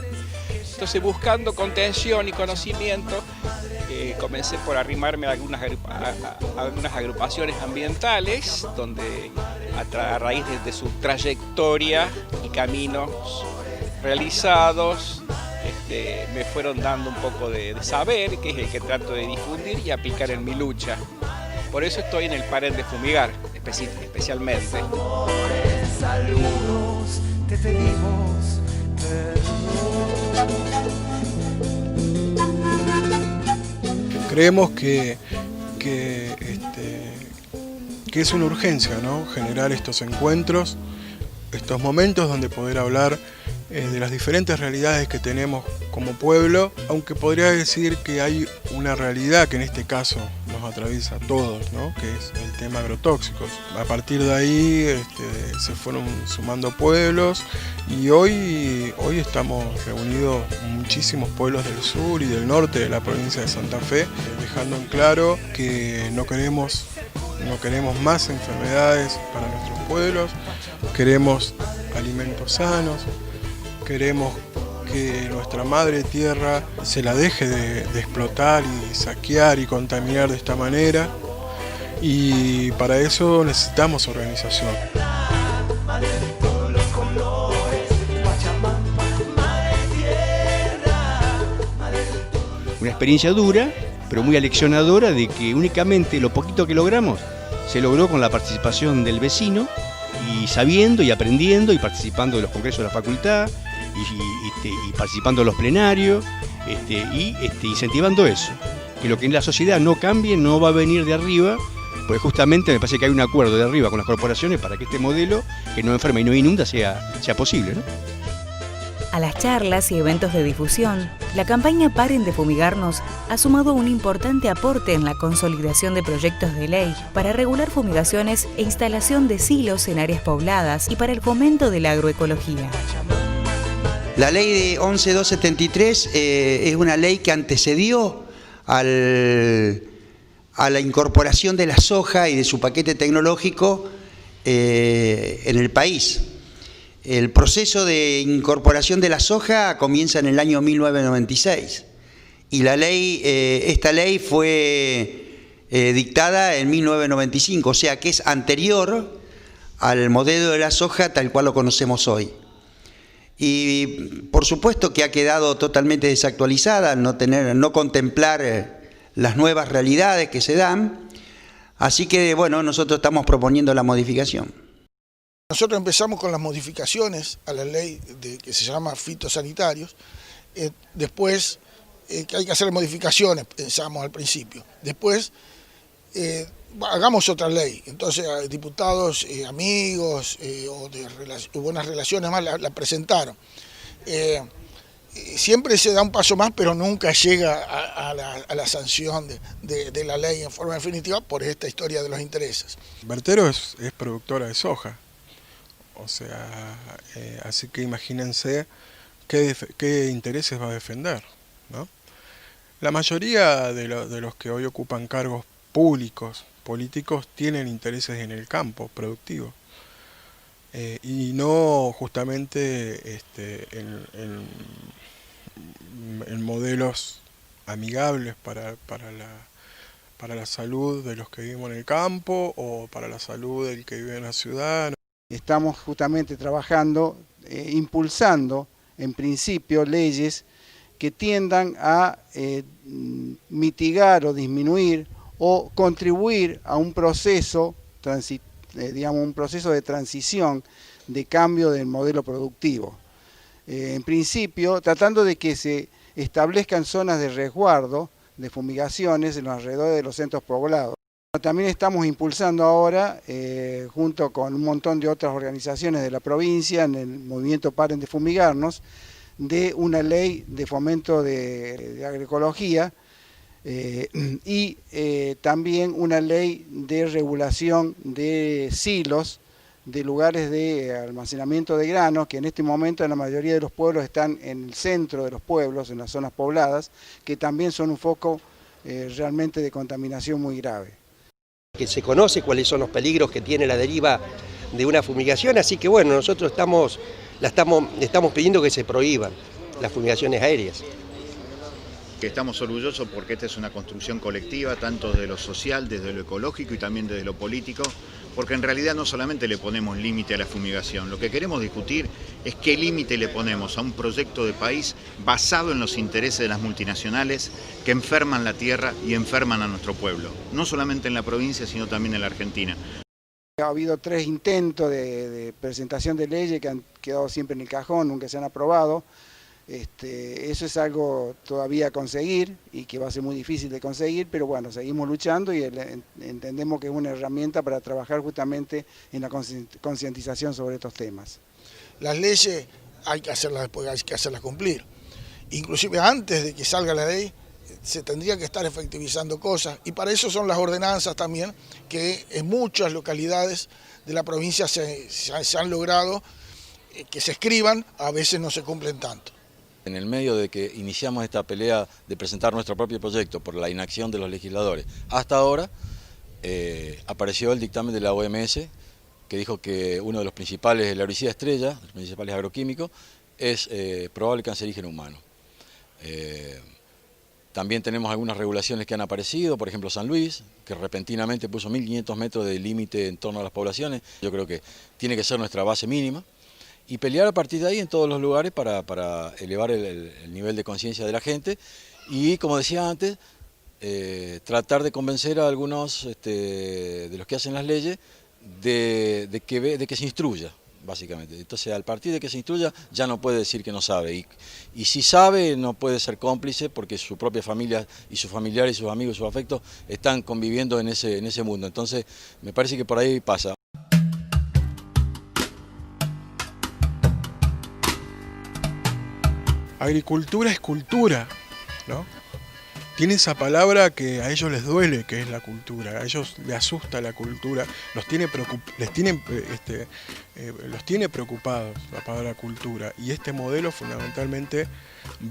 Entonces, buscando contención y conocimiento, comencé por arrimarme a algunas agrupaciones ambientales, donde a raíz de su trayectoria y caminos realizados, me fueron dando un poco de saber, que es el que trato de difundir y aplicar en mi lucha. Por eso estoy en el Paren de Fumigar, especialmente.
Saludos, te pedimos
Creemos que es una urgencia, ¿no? Generar estos encuentros, estos momentos donde poder hablar de las diferentes realidades que tenemos como pueblo, aunque podría decir que hay una realidad que en este caso nos atraviesa a todos, ¿no? Que es el tema agrotóxicos. A partir de ahí se fueron sumando pueblos y hoy estamos reunidos muchísimos pueblos del sur y del norte de la provincia de Santa Fe, dejando en claro que no queremos más enfermedades para nuestros pueblos, queremos alimentos sanos, queremos que nuestra madre tierra se la deje de explotar y saquear y contaminar de esta manera, y para eso necesitamos organización.
Una experiencia dura, pero muy aleccionadora, de que únicamente lo poquito que logramos se logró con la participación del vecino y sabiendo y aprendiendo y participando de los congresos de la facultad y participando en los plenarios y incentivando eso. Que lo que en la sociedad no cambie no va a venir de arriba, porque justamente me parece que hay un acuerdo de arriba con las corporaciones para que este modelo, que no enferma y no inunda, sea posible, ¿no?
A las charlas y eventos de difusión, la campaña Paren de Fumigarnos ha sumado un importante aporte en la consolidación de proyectos de ley para regular fumigaciones e instalación de silos en áreas pobladas y para el fomento de la agroecología.
La ley de 11.273 es una ley que antecedió a la incorporación de la soja y de su paquete tecnológico en el país. El proceso de incorporación de la soja comienza en el año 1996 y esta ley fue dictada en 1995, o sea que es anterior al modelo de la soja tal cual lo conocemos hoy. Y por supuesto que ha quedado totalmente desactualizada al no contemplar las nuevas realidades que se dan, así que bueno, nosotros estamos proponiendo la modificación.
Nosotros empezamos con las modificaciones a la ley que se llama fitosanitarios, después que hay que hacer modificaciones, pensamos al principio, después hagamos otra ley, entonces diputados, amigos o de buenas relaciones más la presentaron. Siempre se da un paso más, pero nunca llega a la sanción de la ley en forma definitiva por esta historia de los intereses.
Bertero es productora de soja, o sea, así que imagínense qué intereses va a defender, ¿no? La mayoría de los que hoy ocupan cargos públicos, políticos, tienen intereses en el campo productivo y no justamente en modelos amigables para la salud de los que vivimos en el campo o para la salud del que vive en la ciudad.
Estamos justamente trabajando, impulsando en principio leyes que tiendan a mitigar o disminuir o contribuir a un proceso, un proceso de transición, de cambio del modelo productivo. En principio, tratando de que se establezcan zonas de resguardo de fumigaciones en los alrededores de los centros poblados. También estamos impulsando ahora, junto con un montón de otras organizaciones de la provincia, en el movimiento Paren de Fumigarnos, de una ley de fomento de agroecología y también una ley de regulación de silos, de lugares de almacenamiento de granos, que en este momento en la mayoría de los pueblos están en el centro de los pueblos, en las zonas pobladas, que también son un foco realmente de contaminación muy grave.
Que se conoce cuáles son los peligros que tiene la deriva de una fumigación, así que bueno, nosotros estamos pidiendo que se prohíban las fumigaciones aéreas.
Estamos orgullosos porque esta es una construcción colectiva, tanto desde lo social, desde lo ecológico y también desde lo político, porque en realidad no solamente le ponemos límite a la fumigación, lo que queremos discutir es qué límite le ponemos a un proyecto de país basado en los intereses de las multinacionales que enferman la tierra y enferman a nuestro pueblo, no solamente en la provincia, sino también en la Argentina.
Ha habido 3 intentos de presentación de leyes que han quedado siempre en el cajón, nunca se han aprobado. Eso es algo todavía a conseguir y que va a ser muy difícil de conseguir, pero bueno, seguimos luchando y entendemos que es una herramienta para trabajar justamente en la concientización sobre estos temas.
Las leyes hay que hacerlas después, hay que hacerlas cumplir. Inclusive antes de que salga la ley se tendría que estar efectivizando cosas y para eso son las ordenanzas también que en muchas localidades de la provincia se han logrado que se escriban, a veces no se cumplen tanto.
En el medio de que iniciamos esta pelea de presentar nuestro propio proyecto por la inacción de los legisladores, hasta ahora apareció el dictamen de la OMS que dijo que uno de los principales, el herbicida estrella, los principales agroquímicos, es probable cancerígeno humano. También tenemos algunas regulaciones que han aparecido, por ejemplo San Luis, que repentinamente puso 1.500 metros de límite en torno a las poblaciones. Yo creo que tiene que ser nuestra base mínima. Y pelear a partir de ahí en todos los lugares para elevar el nivel de conciencia de la gente y, como decía antes, tratar de convencer a algunos de los que hacen las leyes de que se instruya, básicamente. Entonces, al partir de que se instruya, ya no puede decir que no sabe. Y si sabe, no puede ser cómplice porque su propia familia y sus familiares y sus amigos y sus afectos están conviviendo en ese mundo. Entonces, me parece que por ahí pasa.
Agricultura es cultura, ¿no? Tiene esa palabra que a ellos les duele, que es la cultura, a ellos les asusta la cultura, los tiene preocupados la palabra cultura y este modelo fundamentalmente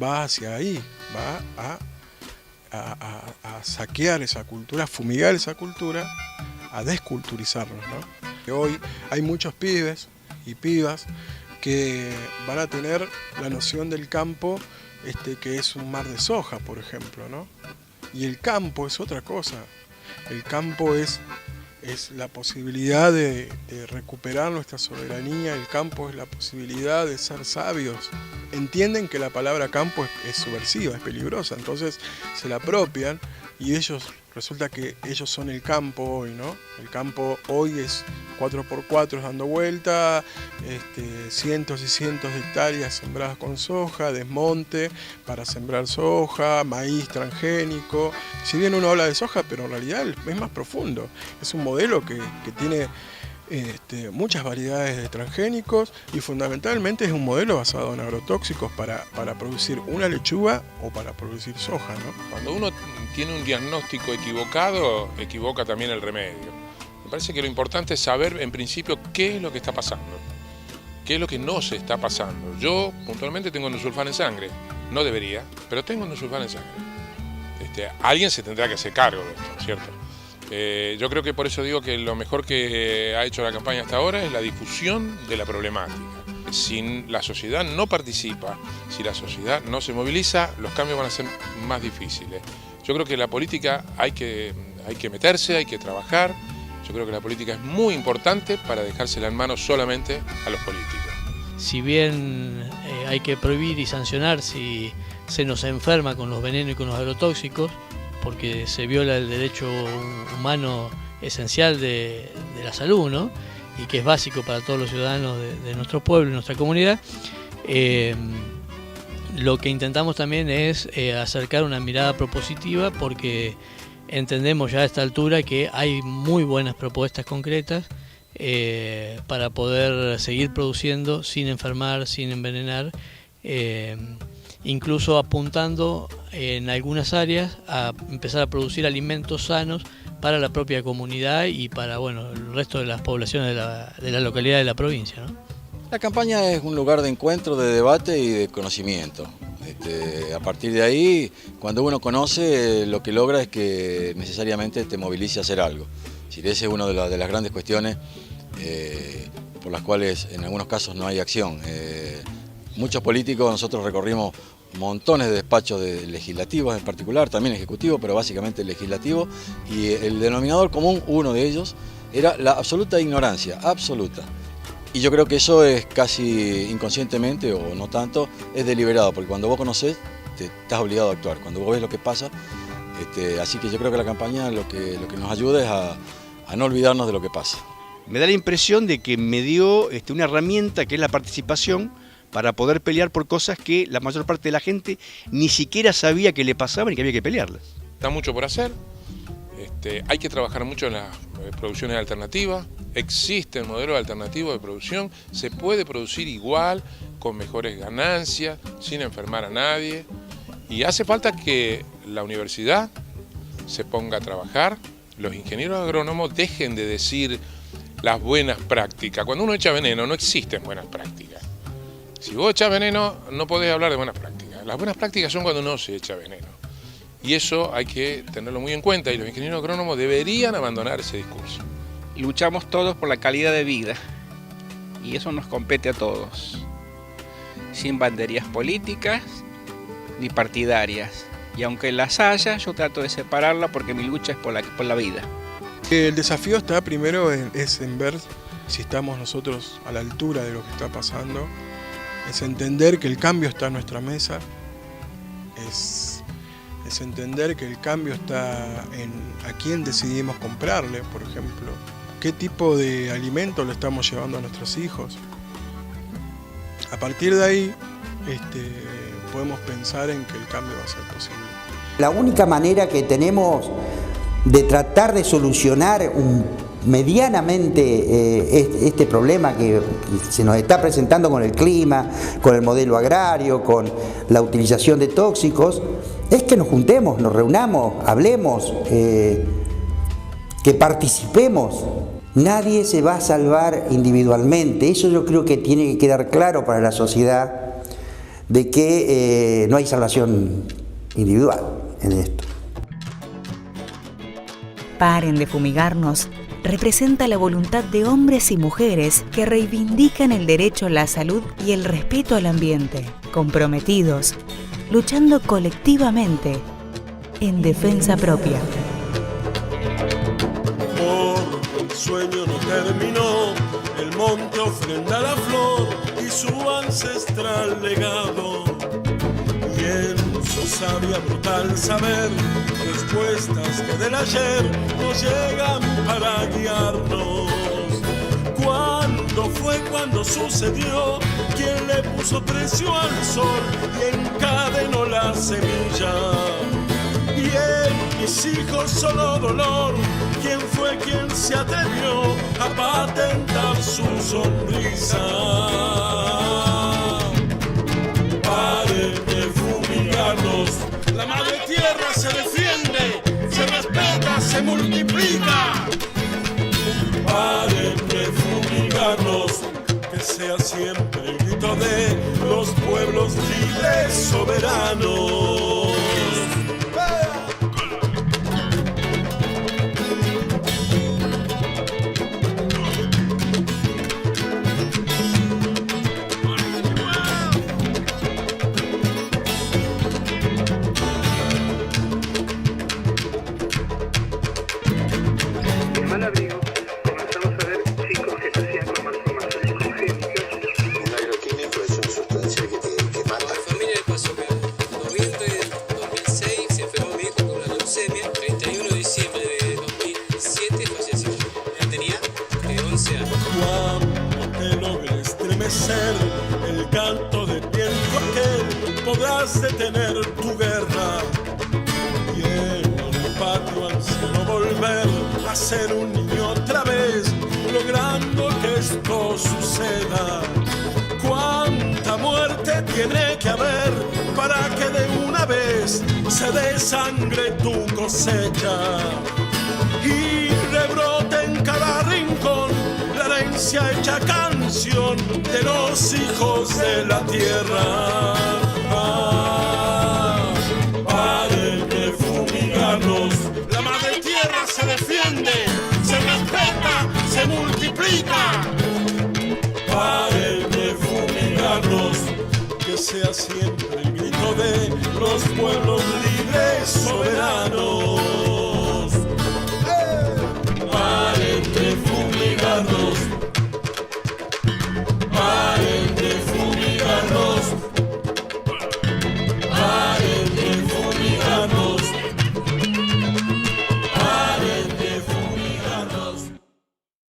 va hacia ahí, va a saquear esa cultura, a fumigar esa cultura, a desculturizarnos, ¿no? Que hoy hay muchos pibes y pibas que van a tener la noción del campo que es un mar de soja, por ejemplo, ¿no? Y el campo es otra cosa. El campo es la posibilidad de recuperar nuestra soberanía, el campo es la posibilidad de ser sabios. Entienden que la palabra campo es subversiva, es peligrosa, entonces se la apropian y resulta que ellos son el campo hoy, ¿no? El campo hoy es 4x4 dando vuelta, cientos y cientos de hectáreas sembradas con soja, desmonte para sembrar soja, maíz transgénico. Si bien uno habla de soja, pero en realidad es más profundo. Es un modelo que tiene muchas variedades de transgénicos y fundamentalmente es un modelo basado en agrotóxicos para producir una lechuga o para producir soja, ¿no?
Cuando uno tiene un diagnóstico equivocado, equivoca también el remedio. Me parece que lo importante es saber en principio qué es lo que está pasando, qué es lo que no se está pasando. Yo puntualmente tengo endosulfán en sangre, no debería, pero tengo endosulfán en sangre. Alguien se tendrá que hacer cargo de esto, ¿cierto? Yo creo que por eso digo que lo mejor que ha hecho la campaña hasta ahora es la difusión de la problemática. Si la sociedad no participa, si la sociedad no se moviliza, los cambios van a ser más difíciles. Yo creo que la política hay que meterse, hay que trabajar. Yo creo que la política es muy importante para dejársela en manos solamente a los políticos.
Si bien hay que prohibir y sancionar si se nos enferma con los venenos y con los agrotóxicos, porque se viola el derecho humano esencial de la salud, ¿no? Y que es básico para todos los ciudadanos de nuestro pueblo y nuestra comunidad, lo que intentamos también es acercar una mirada propositiva, porque entendemos ya a esta altura que hay muy buenas propuestas concretas para poder seguir produciendo sin enfermar, sin envenenar, incluso apuntando en algunas áreas a empezar a producir alimentos sanos para la propia comunidad y para el resto de las poblaciones de la localidad de la provincia, ¿no?
La campaña es un lugar de encuentro, de debate y de conocimiento. A partir de ahí, cuando uno conoce, lo que logra es que necesariamente te movilice a hacer algo. Esa es una de las grandes cuestiones por las cuales en algunos casos no hay acción. Muchos políticos, nosotros recorrimos montones de despachos legislativos en particular, también ejecutivos, pero básicamente legislativos, y el denominador común, uno de ellos, era la absoluta ignorancia, absoluta. Y yo creo que eso es casi inconscientemente, o no tanto, es deliberado, porque cuando vos conocés, te estás obligado a actuar, cuando vos ves lo que pasa, así que yo creo que la campaña lo que nos ayuda es a no olvidarnos de lo que pasa.
Me da la impresión de que me dio una herramienta que es la participación, para poder pelear por cosas que la mayor parte de la gente ni siquiera sabía que le pasaban y que había que pelearlas.
Está mucho por hacer, hay que trabajar mucho en las producciones alternativas, existen modelos alternativos de producción, se puede producir igual, con mejores ganancias, sin enfermar a nadie, y hace falta que la universidad se ponga a trabajar, los ingenieros agrónomos dejen de decir las buenas prácticas. Cuando uno echa veneno no existen buenas prácticas. Si vos echás veneno, no podés hablar de buenas prácticas. Las buenas prácticas son cuando no se echa veneno. Y eso hay que tenerlo muy en cuenta y los ingenieros agrónomos deberían abandonar ese discurso.
Luchamos todos por la calidad de vida y eso nos compete a todos. Sin banderías políticas ni partidarias. Y aunque las haya, yo trato de separarla porque mi lucha es por la vida.
El desafío está primero es en ver si estamos nosotros a la altura de lo que está pasando. Es entender que el cambio está en nuestra mesa, es entender que el cambio está en a quién decidimos comprarle, por ejemplo, qué tipo de alimento le estamos llevando a nuestros hijos. A partir de ahí podemos pensar en que el cambio va a ser posible.
La única manera que tenemos de tratar de solucionar medianamente este problema que se nos está presentando con el clima, con el modelo agrario, con la utilización de tóxicos, es que nos juntemos, nos reunamos, hablemos, que participemos. Nadie se va a salvar individualmente. Eso yo creo que tiene que quedar claro para la sociedad, de que no hay salvación individual en esto.
Paren de fumigarnos representa la voluntad de hombres y mujeres que reivindican el derecho a la salud y el respeto al ambiente, comprometidos, luchando colectivamente en defensa propia.
Porque el sueño no terminó, el monte ofrenda la flor y su ancestral legado. Y en su sabia brutal saber, respuestas que del ayer nos llegan para guiarnos. ¿Cuándo fue cuando sucedió? ¿Quién le puso precio al sol y encadenó la semilla? Y en mis hijos solo dolor. ¿Quién fue quien se atrevió a patentar su sonrisa? Paren de fumigarnos. La madre tierra se defiende, se respeta, se multiplica. Paren de fumigarnos, que sea siempre el grito de los pueblos libres soberanos. El canto de viento aquel podrás detener tu guerra y en el patio anciano volver a ser un niño otra vez, logrando que esto suceda. ¿Cuánta muerte tiene que haber para que de una vez se desangre tu cosecha y rebrote en cada rincón la herencia hecha canción de los hijos de la tierra? Paren de fumigarnos. La madre tierra se defiende, se respeta, se multiplica. Paren de fumigarnos, que sea siempre el grito de los pueblos libres soberanos.